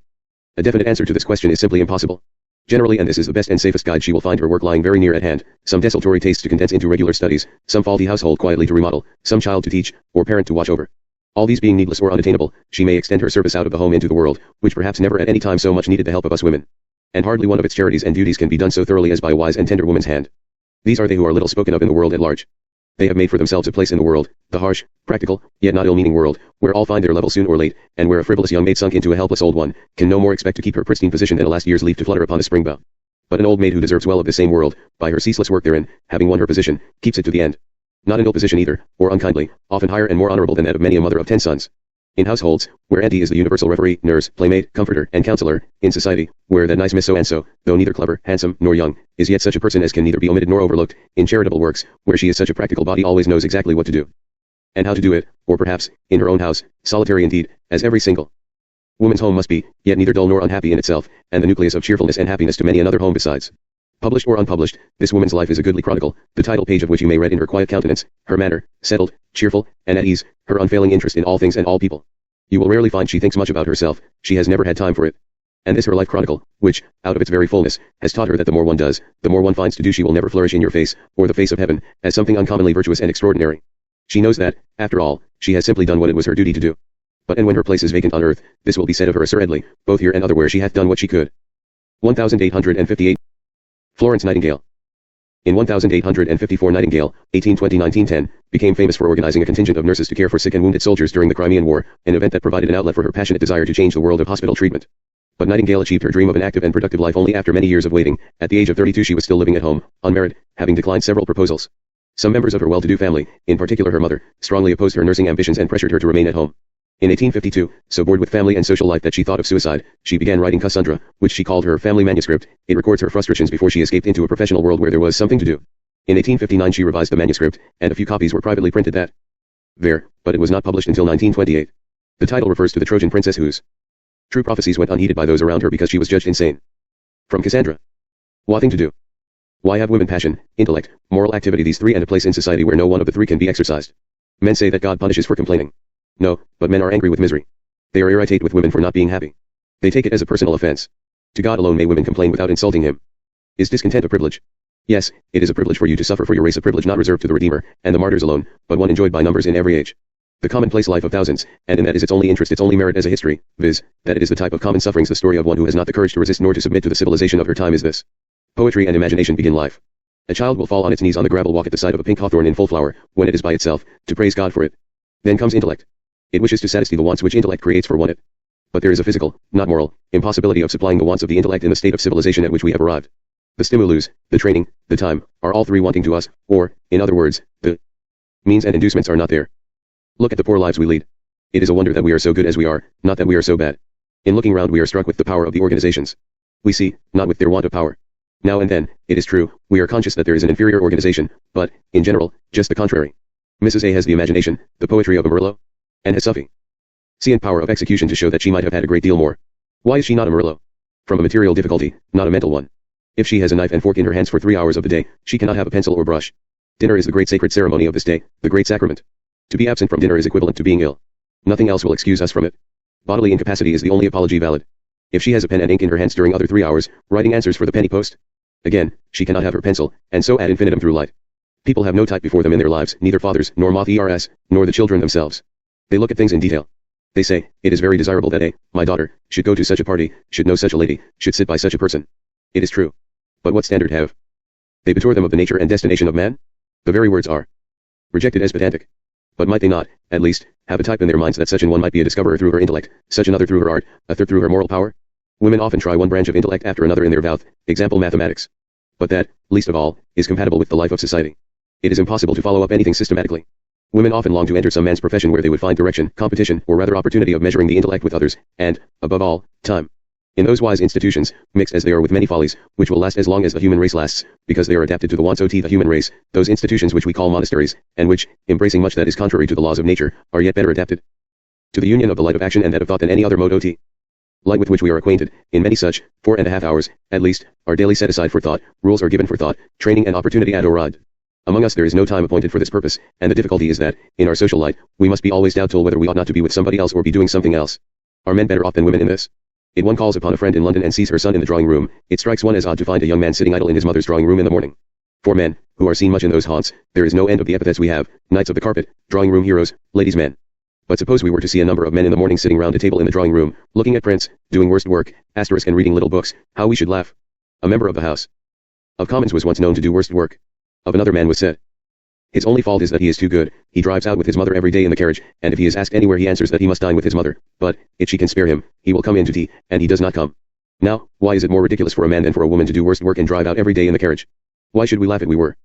A definite answer to this question is simply impossible. Generally, and this is the best and safest guide, she will find her work lying very near at hand, some desultory taste to condense into regular studies, some faulty household quietly to remodel, some child to teach, or parent to watch over. All these being needless or unattainable, she may extend her service out of the home into the world, which perhaps never at any time so much needed the help of us women. And hardly one of its charities and duties can be done so thoroughly as by a wise and tender woman's hand. These are they who are little spoken of in the world at large. They have made for themselves a place in the world, the harsh, practical, yet not ill-meaning world, where all find their level soon or late, and where a frivolous young maid sunk into a helpless old one, can no more expect to keep her pristine position than a last year's leaf to flutter upon a spring bough. But an old maid who deserves well of this same world, by her ceaseless work therein, having won her position, keeps it to the end. Not an ill position either, or unkindly, often higher and more honorable than that of many a mother of 10 sons. In households, where auntie is the universal referee, nurse, playmate, comforter, and counselor; in society, where that nice Miss So-and-so, though neither clever, handsome, nor young, is yet such a person as can neither be omitted nor overlooked; in charitable works, where she is such a practical body always knows exactly what to do, and how to do it; or perhaps, in her own house, solitary indeed, as every single woman's home must be, yet neither dull nor unhappy in itself, and the nucleus of cheerfulness and happiness to many another home besides. Published or unpublished, this woman's life is a goodly chronicle, the title page of which you may read in her quiet countenance, her manner, settled, cheerful, and at ease, her unfailing interest in all things and all people. You will rarely find she thinks much about herself; she has never had time for it. And this her life chronicle, which, out of its very fullness, has taught her that the more one does, the more one finds to do. She will never flourish in your face, or the face of heaven, as something uncommonly virtuous and extraordinary. She knows that, after all, she has simply done what it was her duty to do. But and when her place is vacant on earth, this will be said of her assuredly, both here and otherwhere she hath done what she could. 1858. Florence Nightingale. In 1854 Nightingale, 1820-1910, became famous for organizing a contingent of nurses to care for sick and wounded soldiers during the Crimean War, an event that provided an outlet for her passionate desire to change the world of hospital treatment. But Nightingale achieved her dream of an active and productive life only after many years of waiting. At the age of 32 she was still living at home, unmarried, having declined several proposals. Some members of her well-to-do family, in particular her mother, strongly opposed her nursing ambitions and pressured her to remain at home. In 1852, so bored with family and social life that she thought of suicide, she began writing Cassandra, which she called her family manuscript. It records her frustrations before she escaped into a professional world where there was something to do. In 1859 she revised the manuscript, and a few copies were privately printed that there, but it was not published until 1928. The title refers to the Trojan princess whose true prophecies went unheeded by those around her because she was judged insane. From Cassandra. What thing to do? Why have women passion, intellect, moral activity, these three, and a place in society where no one of the three can be exercised? Men say that God punishes for complaining. No, but men are angry with misery. They are irritated with women for not being happy. They take it as a personal offense. To God alone may women complain without insulting him. Is discontent a privilege? Yes, it is a privilege for you to suffer for your race, a privilege not reserved to the Redeemer and the martyrs alone, but one enjoyed by numbers in every age. The commonplace life of thousands, and in that is its only interest, its only merit as a history, viz., that it is the type of common sufferings, the story of one who has not the courage to resist nor to submit to the civilization of her time is this. Poetry and imagination begin life. A child will fall on its knees on the gravel walk at the side of a pink hawthorn in full flower, when it is by itself, to praise God for it. Then comes intellect. It wishes to satisfy the wants which intellect creates for one. It But there is a physical, not moral, impossibility of supplying the wants of the intellect in the state of civilization at which we have arrived. The stimulus, the training, the time, are all three wanting to us, or, in other words, the means and inducements are not there. Look at the poor lives we lead. It is a wonder that we are so good as we are, not that we are so bad. In looking round we are struck with the power of the organizations. We see, not with their want of power. Now and then, it is true, we are conscious that there is an inferior organization, but, in general, just the contrary. Mrs. A has the imagination, the poetry of a Merlot, and has Suffy. C and power of execution to show that she might have had a great deal more. Why is she not a Merlot? From a material difficulty, not a mental one. If she has a knife and fork in her hands for 3 hours of the day, she cannot have a pencil or brush. Dinner is the great sacred ceremony of this day, the great sacrament. To be absent from dinner is equivalent to being ill. Nothing else will excuse us from it. Bodily incapacity is the only apology valid. If she has a pen and ink in her hands during other 3 hours, writing answers for the penny post, again, she cannot have her pencil, and so ad infinitum through life. People have no type before them in their lives, neither fathers, nor moth-ers, nor the children themselves. They look at things in detail. They say, it is very desirable that my daughter, should go to such a party, should know such a lady, should sit by such a person. It is true. But what standard have they betour them of the nature and destination of man? The very words are rejected as pedantic. But might they not, at least, have a type in their minds that such an one might be a discoverer through her intellect, such another through her art, a third through her moral power? Women often try one branch of intellect after another in their vow, example mathematics. But that, least of all, is compatible with the life of society. It is impossible to follow up anything systematically. Women often long to enter some man's profession where they would find direction, competition, or rather opportunity of measuring the intellect with others, and, above all, time. In those wise institutions, mixed as they are with many follies, which will last as long as the human race lasts, because they are adapted to the wants of the human race, those institutions which we call monasteries, and which, embracing much that is contrary to the laws of nature, are yet better adapted to the union of the light of action and that of thought than any other mode ot. Light with which we are acquainted, in many such, 4.5 hours, at least, are daily set aside for thought, rules are given for thought, training and opportunity ad oride. Among us there is no time appointed for this purpose, and the difficulty is that, in our social light, we must be always doubtful whether we ought not to be with somebody else or be doing something else. Are men better off than women in this? If one calls upon a friend in London and sees her son in the drawing room, it strikes one as odd to find a young man sitting idle in his mother's drawing room in the morning. For men, who are seen much in those haunts, there is no end of the epithets we have, knights of the carpet, drawing room heroes, ladies' men. But suppose we were to see a number of men in the morning sitting round a table in the drawing room, looking at prints, doing worst work, asterisk and reading little books, how we should laugh. A member of the House of Commons was once known to do worst work. Of another man was said, his only fault is that he is too good, he drives out with his mother every day in the carriage, and if he is asked anywhere he answers that he must dine with his mother, but, if she can spare him, he will come in to tea, and he does not come. Now, why is it more ridiculous for a man than for a woman to do worst work and drive out every day in the carriage? Why should we laugh if we were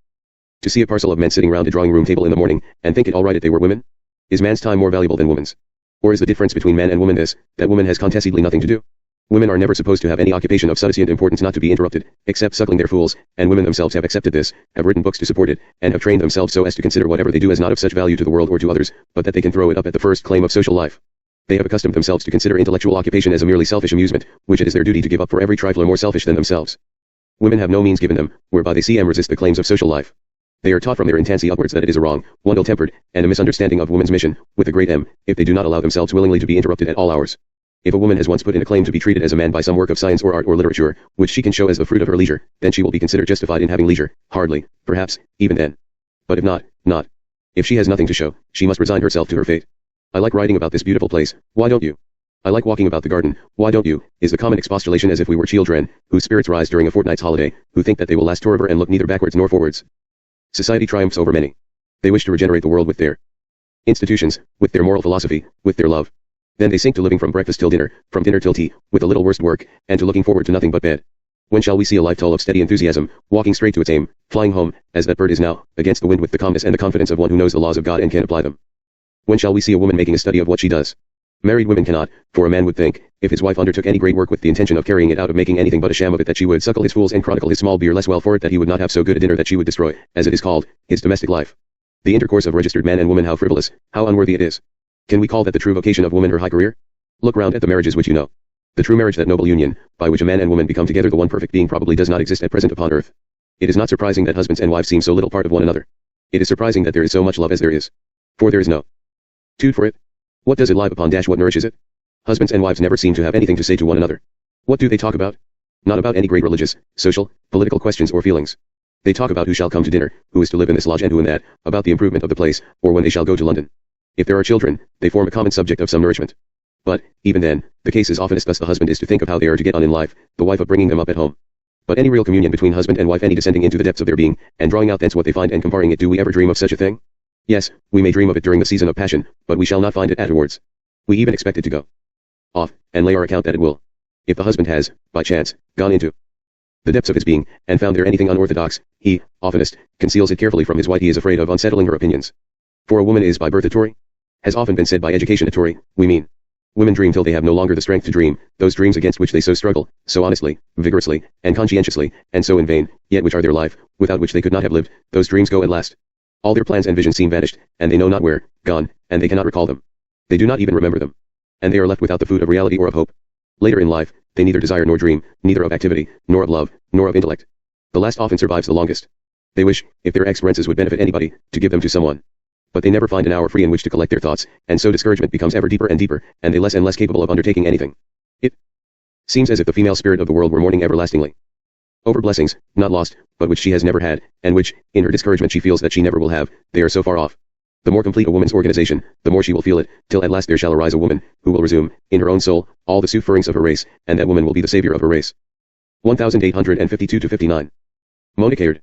to see a parcel of men sitting round a drawing room table in the morning, and think it all right if they were women? Is man's time more valuable than woman's? Or is the difference between man and woman this, that woman has contessedly nothing to do? Women are never supposed to have any occupation of sufficient importance not to be interrupted, except suckling their fools, and women themselves have accepted this, have written books to support it, and have trained themselves so as to consider whatever they do as not of such value to the world or to others, but that they can throw it up at the first claim of social life. They have accustomed themselves to consider intellectual occupation as a merely selfish amusement, which it is their duty to give up for every trifler more selfish than themselves. Women have no means given them, whereby they see and resist the claims of social life. They are taught from their infancy upwards that it is a wrong, one ill-tempered, and a misunderstanding of woman's mission, with a great M, if they do not allow themselves willingly to be interrupted at all hours. If a woman has once put in a claim to be treated as a man by some work of science or art or literature, which she can show as the fruit of her leisure, then she will be considered justified in having leisure, hardly, perhaps, even then. But if not, not. If she has nothing to show, she must resign herself to her fate. I like writing about this beautiful place, why don't you? I like walking about the garden, why don't you, is the common expostulation as if we were children, whose spirits rise during a fortnight's holiday, who think that they will last forever and look neither backwards nor forwards. Society triumphs over many. They wish to regenerate the world with their institutions, with their moral philosophy, with their love. Then they sink to living from breakfast till dinner, from dinner till tea, with a little worst work, and to looking forward to nothing but bed. When shall we see a life full of steady enthusiasm, walking straight to its aim, flying home, as that bird is now, against the wind with the calmness and the confidence of one who knows the laws of God and can apply them? When shall we see a woman making a study of what she does? Married women cannot, for a man would think, if his wife undertook any great work with the intention of carrying it out of making anything but a sham of it that she would suckle his fools and chronicle his small beer less well for it that he would not have so good a dinner that she would destroy, as it is called, his domestic life. The intercourse of registered man and woman, how frivolous, how unworthy it is. Can we call that the true vocation of woman her high career? Look round at the marriages which you know. The true marriage, that noble union, by which a man and woman become together the one perfect being, probably does not exist at present upon earth. It is not surprising that husbands and wives seem so little part of one another. It is surprising that there is so much love as there is. For there is no tude for it. What does it live upon? What nourishes it? Husbands and wives never seem to have anything to say to one another. What do they talk about? Not about any great religious, social, political questions or feelings. They talk about who shall come to dinner, who is to live in this lodge and who in that, about the improvement of the place, or when they shall go to London. If there are children, they form a common subject of some nourishment. But, even then, the case is oftenest thus: the husband is to think of how they are to get on in life, the wife of bringing them up at home. But any real communion between husband and wife, any descending into the depths of their being, and drawing out thence what they find and comparing it, do we ever dream of such a thing? Yes, we may dream of it during the season of passion, but we shall not find it afterwards. We even expect it to go off, and lay our account that it will. If the husband has, by chance, gone into the depths of his being, and found there anything unorthodox, he, oftenest, conceals it carefully from his wife. He is afraid of unsettling her opinions. For a woman is by birth a Tory. Has often been said by education a Tory, we mean. Women dream till they have no longer the strength to dream, those dreams against which they so struggle, so honestly, vigorously, and conscientiously, and so in vain, yet which are their life, without which they could not have lived. Those dreams go at last. All their plans and visions seem vanished, and they know not where, gone, and they cannot recall them. They do not even remember them. And they are left without the food of reality or of hope. Later in life, they neither desire nor dream, neither of activity, nor of love, nor of intellect. The last often survives the longest. They wish, if their experiences would benefit anybody, to give them to someone. But they never find an hour free in which to collect their thoughts, and so discouragement becomes ever deeper and deeper, and they less and less capable of undertaking anything. It seems as if the female spirit of the world were mourning everlastingly over blessings, not lost, but which she has never had, and which, in her discouragement she feels that she never will have. They are so far off. The more complete a woman's organization, the more she will feel it, till at last there shall arise a woman, who will resume, in her own soul, all the sufferings of her race, and that woman will be the savior of her race. 1852-59. Mona Caird.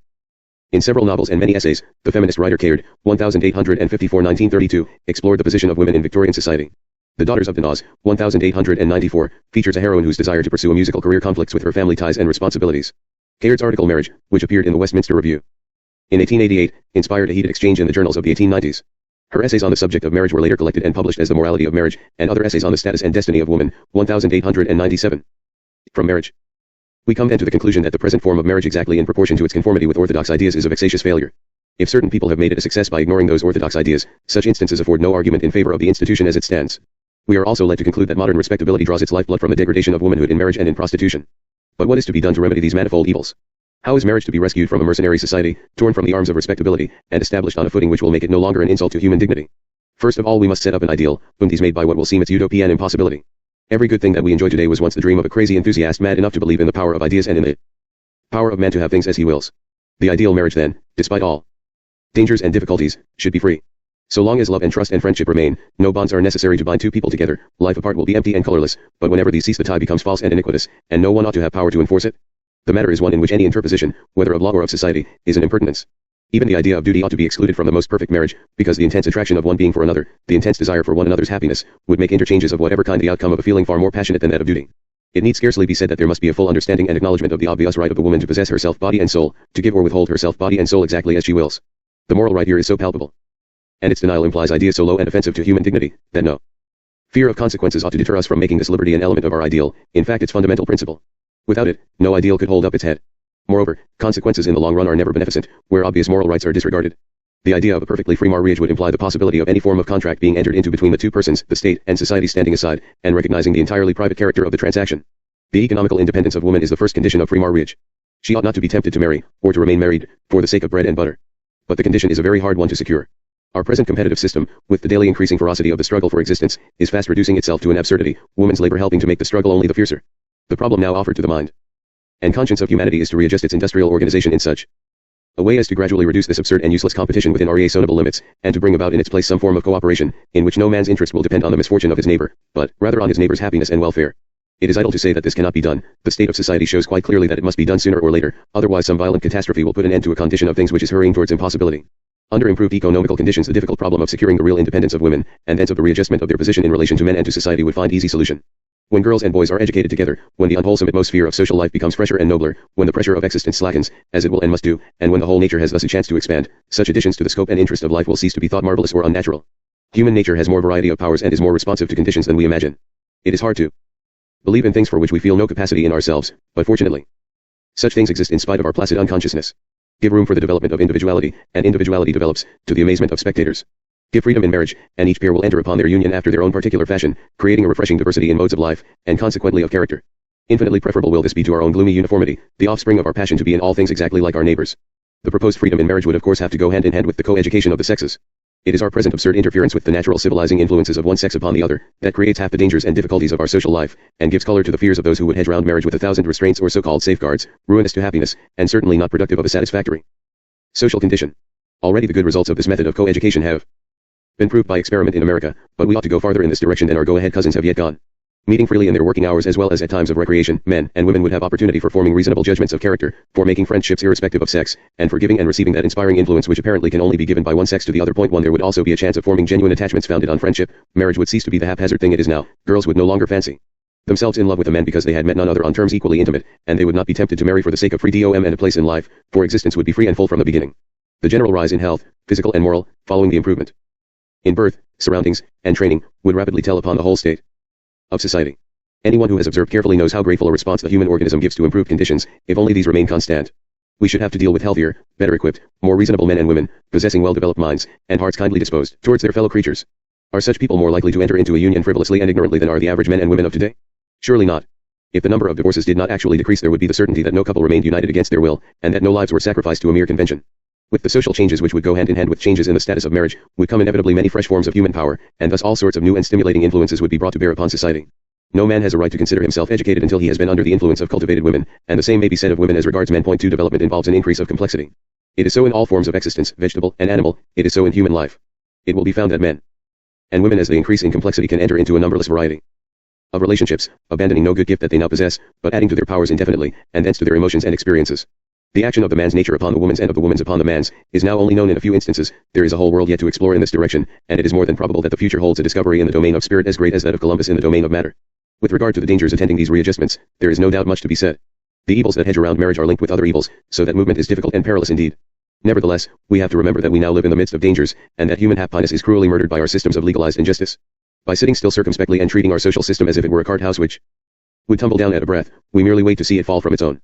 In several novels and many essays, the feminist writer Caird, 1854-1932, explored the position of women in Victorian society. The Daughters of Danaus, 1894, features a heroine whose desire to pursue a musical career conflicts with her family ties and responsibilities. Caird's article Marriage, which appeared in the Westminster Review in 1888, inspired a heated exchange in the journals of the 1890s. Her essays on the subject of marriage were later collected and published as The Morality of Marriage, and other essays on the status and destiny of woman, 1897. From Marriage. We come then to the conclusion that the present form of marriage, exactly in proportion to its conformity with orthodox ideas, is a vexatious failure. If certain people have made it a success by ignoring those orthodox ideas, such instances afford no argument in favor of the institution as it stands. We are also led to conclude that modern respectability draws its lifeblood from the degradation of womanhood in marriage and in prostitution. But what is to be done to remedy these manifold evils? How is marriage to be rescued from a mercenary society, torn from the arms of respectability, and established on a footing which will make it no longer an insult to human dignity? First of all, we must set up an ideal, Bunties made by what will seem its utopia and impossibility. Every good thing that we enjoy today was once the dream of a crazy enthusiast mad enough to believe in the power of ideas and in the power of man to have things as he wills. The ideal marriage then, despite all dangers and difficulties, should be free. So long as love and trust and friendship remain, no bonds are necessary to bind two people together. Life apart will be empty and colorless, but whenever these cease the tie becomes false and iniquitous, and no one ought to have power to enforce it. The matter is one in which any interposition, whether of law or of society, is an impertinence. Even the idea of duty ought to be excluded from the most perfect marriage, because the intense attraction of one being for another, the intense desire for one another's happiness, would make interchanges of whatever kind the outcome of a feeling far more passionate than that of duty. It need scarcely be said that there must be a full understanding and acknowledgement of the obvious right of the woman to possess herself body and soul, to give or withhold herself body and soul exactly as she wills. The moral right here is so palpable, and its denial implies ideas so low and offensive to human dignity, that no fear of consequences ought to deter us from making this liberty an element of our ideal, in fact its fundamental principle. Without it, no ideal could hold up its head. Moreover, consequences in the long run are never beneficent, where obvious moral rights are disregarded. The idea of a perfectly free marriage would imply the possibility of any form of contract being entered into between the two persons, the state and society standing aside, and recognizing the entirely private character of the transaction. The economical independence of woman is the first condition of free marriage. She ought not to be tempted to marry, or to remain married, for the sake of bread and butter. But the condition is a very hard one to secure. Our present competitive system, with the daily increasing ferocity of the struggle for existence, is fast reducing itself to an absurdity, woman's labor helping to make the struggle only the fiercer. The problem now offered to the mind and conscience of humanity is to readjust its industrial organization in such a way as to gradually reduce this absurd and useless competition within reasonable limits, and to bring about in its place some form of cooperation, in which no man's interest will depend on the misfortune of his neighbor, but, rather on his neighbor's happiness and welfare. It is idle to say that this cannot be done. The state of society shows quite clearly that it must be done sooner or later, otherwise some violent catastrophe will put an end to a condition of things which is hurrying towards impossibility. Under improved economical conditions, the difficult problem of securing the real independence of women, and thence of the readjustment of their position in relation to men and to society would find easy solution. When girls and boys are educated together, when the unwholesome atmosphere of social life becomes fresher and nobler, when the pressure of existence slackens, as it will and must do, and when the whole nature has thus a chance to expand, such additions to the scope and interest of life will cease to be thought marvelous or unnatural. Human nature has more variety of powers and is more responsive to conditions than we imagine. It is hard to believe in things for which we feel no capacity in ourselves, but fortunately, such things exist in spite of our placid unconsciousness. Give room for the development of individuality, and individuality develops, to the amazement of spectators. Give freedom in marriage, and each pair will enter upon their union after their own particular fashion, creating a refreshing diversity in modes of life, and consequently of character. Infinitely preferable will this be to our own gloomy uniformity, the offspring of our passion to be in all things exactly like our neighbors. The proposed freedom in marriage would of course have to go hand in hand with the co-education of the sexes. It is our present absurd interference with the natural civilizing influences of one sex upon the other, that creates half the dangers and difficulties of our social life, and gives color to the fears of those who would hedge round marriage with 1,000 restraints or so-called safeguards, ruinous to happiness, and certainly not productive of a satisfactory social condition. Already the good results of this method of co-education have been proved by experiment in America, but we ought to go farther in this direction than our go-ahead cousins have yet gone. Meeting freely in their working hours as well as at times of recreation, men and women would have opportunity for forming reasonable judgments of character, for making friendships irrespective of sex, and for giving and receiving that inspiring influence which apparently can only be given by one sex to the other. Point 1. There would also be a chance of forming genuine attachments founded on friendship. Marriage would cease to be the haphazard thing it is now. Girls would no longer fancy themselves in love with a man because they had met none other on terms equally intimate, and they would not be tempted to marry for the sake of freedom and a place in life, for existence would be free and full from the beginning. The general rise in health, physical and moral, following the improvement in birth, surroundings, and training, would rapidly tell upon the whole state of society. Anyone who has observed carefully knows how grateful a response the human organism gives to improved conditions, if only these remain constant. We should have to deal with healthier, better equipped, more reasonable men and women, possessing well-developed minds, and hearts kindly disposed towards their fellow creatures. Are such people more likely to enter into a union frivolously and ignorantly than are the average men and women of today? Surely not. If the number of divorces did not actually decrease, there would be the certainty that no couple remained united against their will, and that no lives were sacrificed to a mere convention. With the social changes which would go hand in hand with changes in the status of marriage, would come inevitably many fresh forms of human power, and thus all sorts of new and stimulating influences would be brought to bear upon society. No man has a right to consider himself educated until he has been under the influence of cultivated women, and the same may be said of women as regards men. Point 2. Development involves an increase of complexity. It is so in all forms of existence, vegetable and animal, it is so in human life. It will be found that men and women as they increase in complexity can enter into a numberless variety of relationships, abandoning no good gift that they now possess, but adding to their powers indefinitely, and thence to their emotions and experiences. The action of the man's nature upon the woman's and of the woman's upon the man's, is now only known in a few instances. There is a whole world yet to explore in this direction, and it is more than probable that the future holds a discovery in the domain of spirit as great as that of Columbus in the domain of matter. With regard to the dangers attending these readjustments, there is no doubt much to be said. The evils that hedge around marriage are linked with other evils, so that movement is difficult and perilous indeed. Nevertheless, we have to remember that we now live in the midst of dangers, and that human happiness is cruelly murdered by our systems of legalized injustice. By sitting still circumspectly and treating our social system as if it were a cart house which would tumble down at a breath, we merely wait to see it fall from its own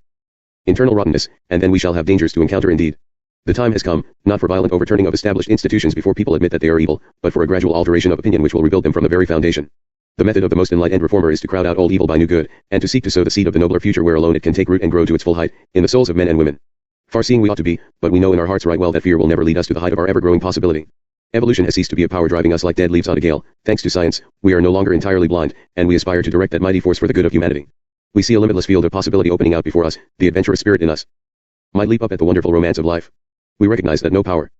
internal rottenness, and then we shall have dangers to encounter indeed. The time has come, not for violent overturning of established institutions before people admit that they are evil, but for a gradual alteration of opinion which will rebuild them from the very foundation. The method of the most enlightened reformer is to crowd out old evil by new good, and to seek to sow the seed of the nobler future where alone it can take root and grow to its full height, in the souls of men and women. Far-seeing we ought to be, but we know in our hearts right well that fear will never lead us to the height of our ever-growing possibility. Evolution has ceased to be a power driving us like dead leaves on a gale. Thanks to science, we are no longer entirely blind, and we aspire to direct that mighty force for the good of humanity. We see a limitless field of possibility opening out before us. The adventurous spirit in us might leap up at the wonderful romance of life. We recognize that no power,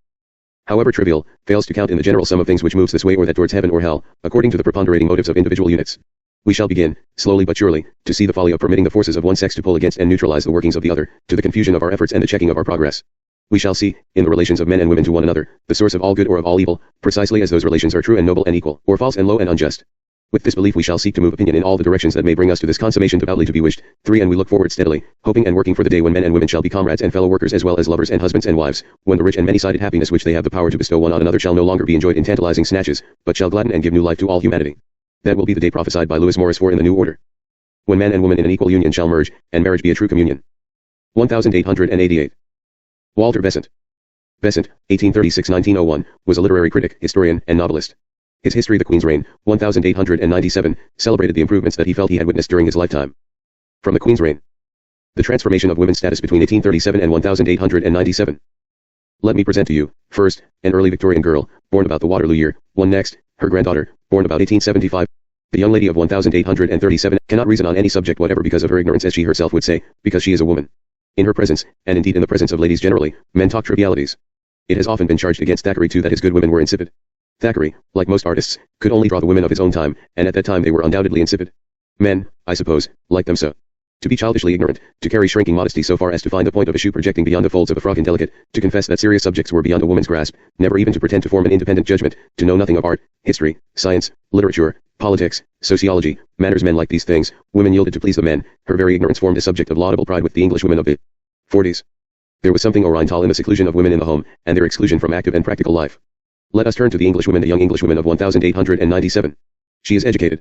however trivial, fails to count in the general sum of things which moves this way or that towards heaven or hell, according to the preponderating motives of individual units. We shall begin, slowly but surely, to see the folly of permitting the forces of one sex to pull against and neutralize the workings of the other, to the confusion of our efforts and the checking of our progress. We shall see, in the relations of men and women to one another, the source of all good or of all evil, precisely as those relations are true and noble and equal, or false and low and unjust. With this belief we shall seek to move opinion in all the directions that may bring us to this consummation devoutly to be wished. 3. And we look forward steadily, hoping and working for the day when men and women shall be comrades and fellow workers as well as lovers and husbands and wives, when the rich and many-sided happiness which they have the power to bestow one on another shall no longer be enjoyed in tantalizing snatches, but shall gladden and give new life to all humanity. That will be the day prophesied by Lewis Morris for in the New Order, when man and woman in an equal union shall merge, and marriage be a true communion. 1888. Walter Besant. Besant, 1836–1901, was a literary critic, historian, and novelist. His history, The Queen's Reign, 1897, celebrated the improvements that he felt he had witnessed during his lifetime. From The Queen's Reign. The transformation of women's status between 1837 and 1897. Let me present to you, first, an early Victorian girl, born about the Waterloo year, one next, her granddaughter, born about 1875. The young lady of 1837 cannot reason on any subject whatever because of her ignorance, as she herself would say, because she is a woman. In her presence, and indeed in the presence of ladies generally, men talk trivialities. It has often been charged against Thackeray too that his good women were insipid. Thackeray, like most artists, could only draw the women of his own time, and at that time they were undoubtedly insipid. Men, I suppose, like them so. To be childishly ignorant, to carry shrinking modesty so far as to find the point of a shoe projecting beyond the folds of a frock indelicate, to confess that serious subjects were beyond a woman's grasp, never even to pretend to form an independent judgment, to know nothing of art, history, science, literature, politics, sociology, manners. Men like these things, women yielded to please the men. Her very ignorance formed a subject of laudable pride with the English women of the 40s. There was something oriental in the seclusion of women in the home, and their exclusion from active and practical life. Let us turn to the Englishwoman, the young Englishwoman of 1897. She is educated.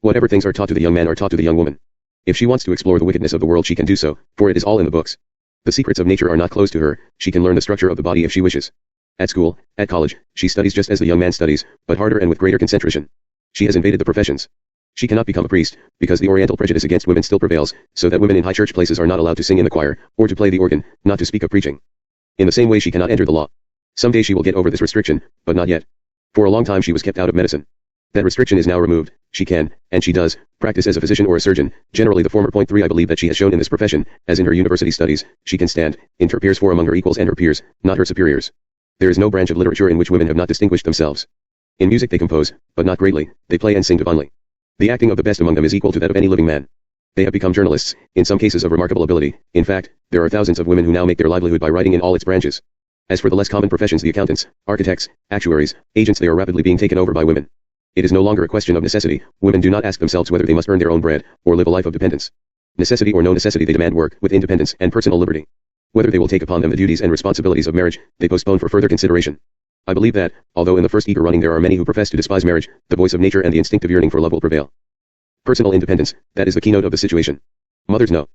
Whatever things are taught to the young man are taught to the young woman. If she wants to explore the wickedness of the world she can do so, for it is all in the books. The secrets of nature are not closed to her. She can learn the structure of the body if she wishes. At school, at college, she studies just as the young man studies, but harder and with greater concentration. She has invaded the professions. She cannot become a priest, because the Oriental prejudice against women still prevails, so that women in high church places are not allowed to sing in the choir, or to play the organ, not to speak of preaching. In the same way she cannot enter the law. Some day she will get over this restriction, but not yet. For a long time she was kept out of medicine. That restriction is now removed. She can, and she does, practice as a physician or a surgeon, generally the former. Point 3. I believe that she has shown in this profession, as in her university studies, she can stand, inter peers, for among her equals and her peers, not her superiors. There is no branch of literature in which women have not distinguished themselves. In music they compose, but not greatly, they play and sing divinely. The acting of the best among them is equal to that of any living man. They have become journalists, in some cases of remarkable ability. In fact, there are thousands of women who now make their livelihood by writing in all its branches. As for the less common professions, the accountants, architects, actuaries, agents, they are rapidly being taken over by women. It is no longer a question of necessity. Women do not ask themselves whether they must earn their own bread, or live a life of dependence. Necessity or no necessity, they demand work, with independence and personal liberty. Whether they will take upon them the duties and responsibilities of marriage, they postpone for further consideration. I believe that, although in the first eager running there are many who profess to despise marriage, the voice of nature and the instinctive yearning for love will prevail. Personal independence, that is the keynote of the situation. Mothers no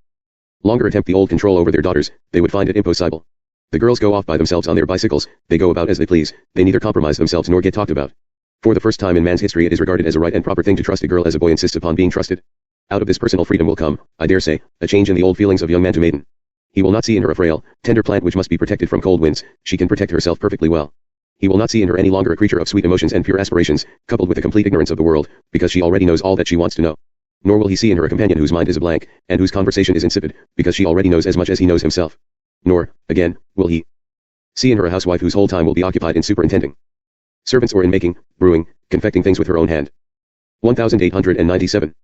longer attempt the old control over their daughters, they would find it impossible. The girls go off by themselves on their bicycles, they go about as they please, they neither compromise themselves nor get talked about. For the first time in man's history it is regarded as a right and proper thing to trust a girl as a boy insists upon being trusted. Out of this personal freedom will come, I dare say, a change in the old feelings of young man to maiden. He will not see in her a frail, tender plant which must be protected from cold winds, she can protect herself perfectly well. He will not see in her any longer a creature of sweet emotions and pure aspirations, coupled with a complete ignorance of the world, because she already knows all that she wants to know. Nor will he see in her a companion whose mind is a blank, and whose conversation is insipid, because she already knows as much as he knows himself. Nor, again, will he see in her a housewife whose whole time will be occupied in superintending servants or in making, brewing, confecting things with her own hand. 1897.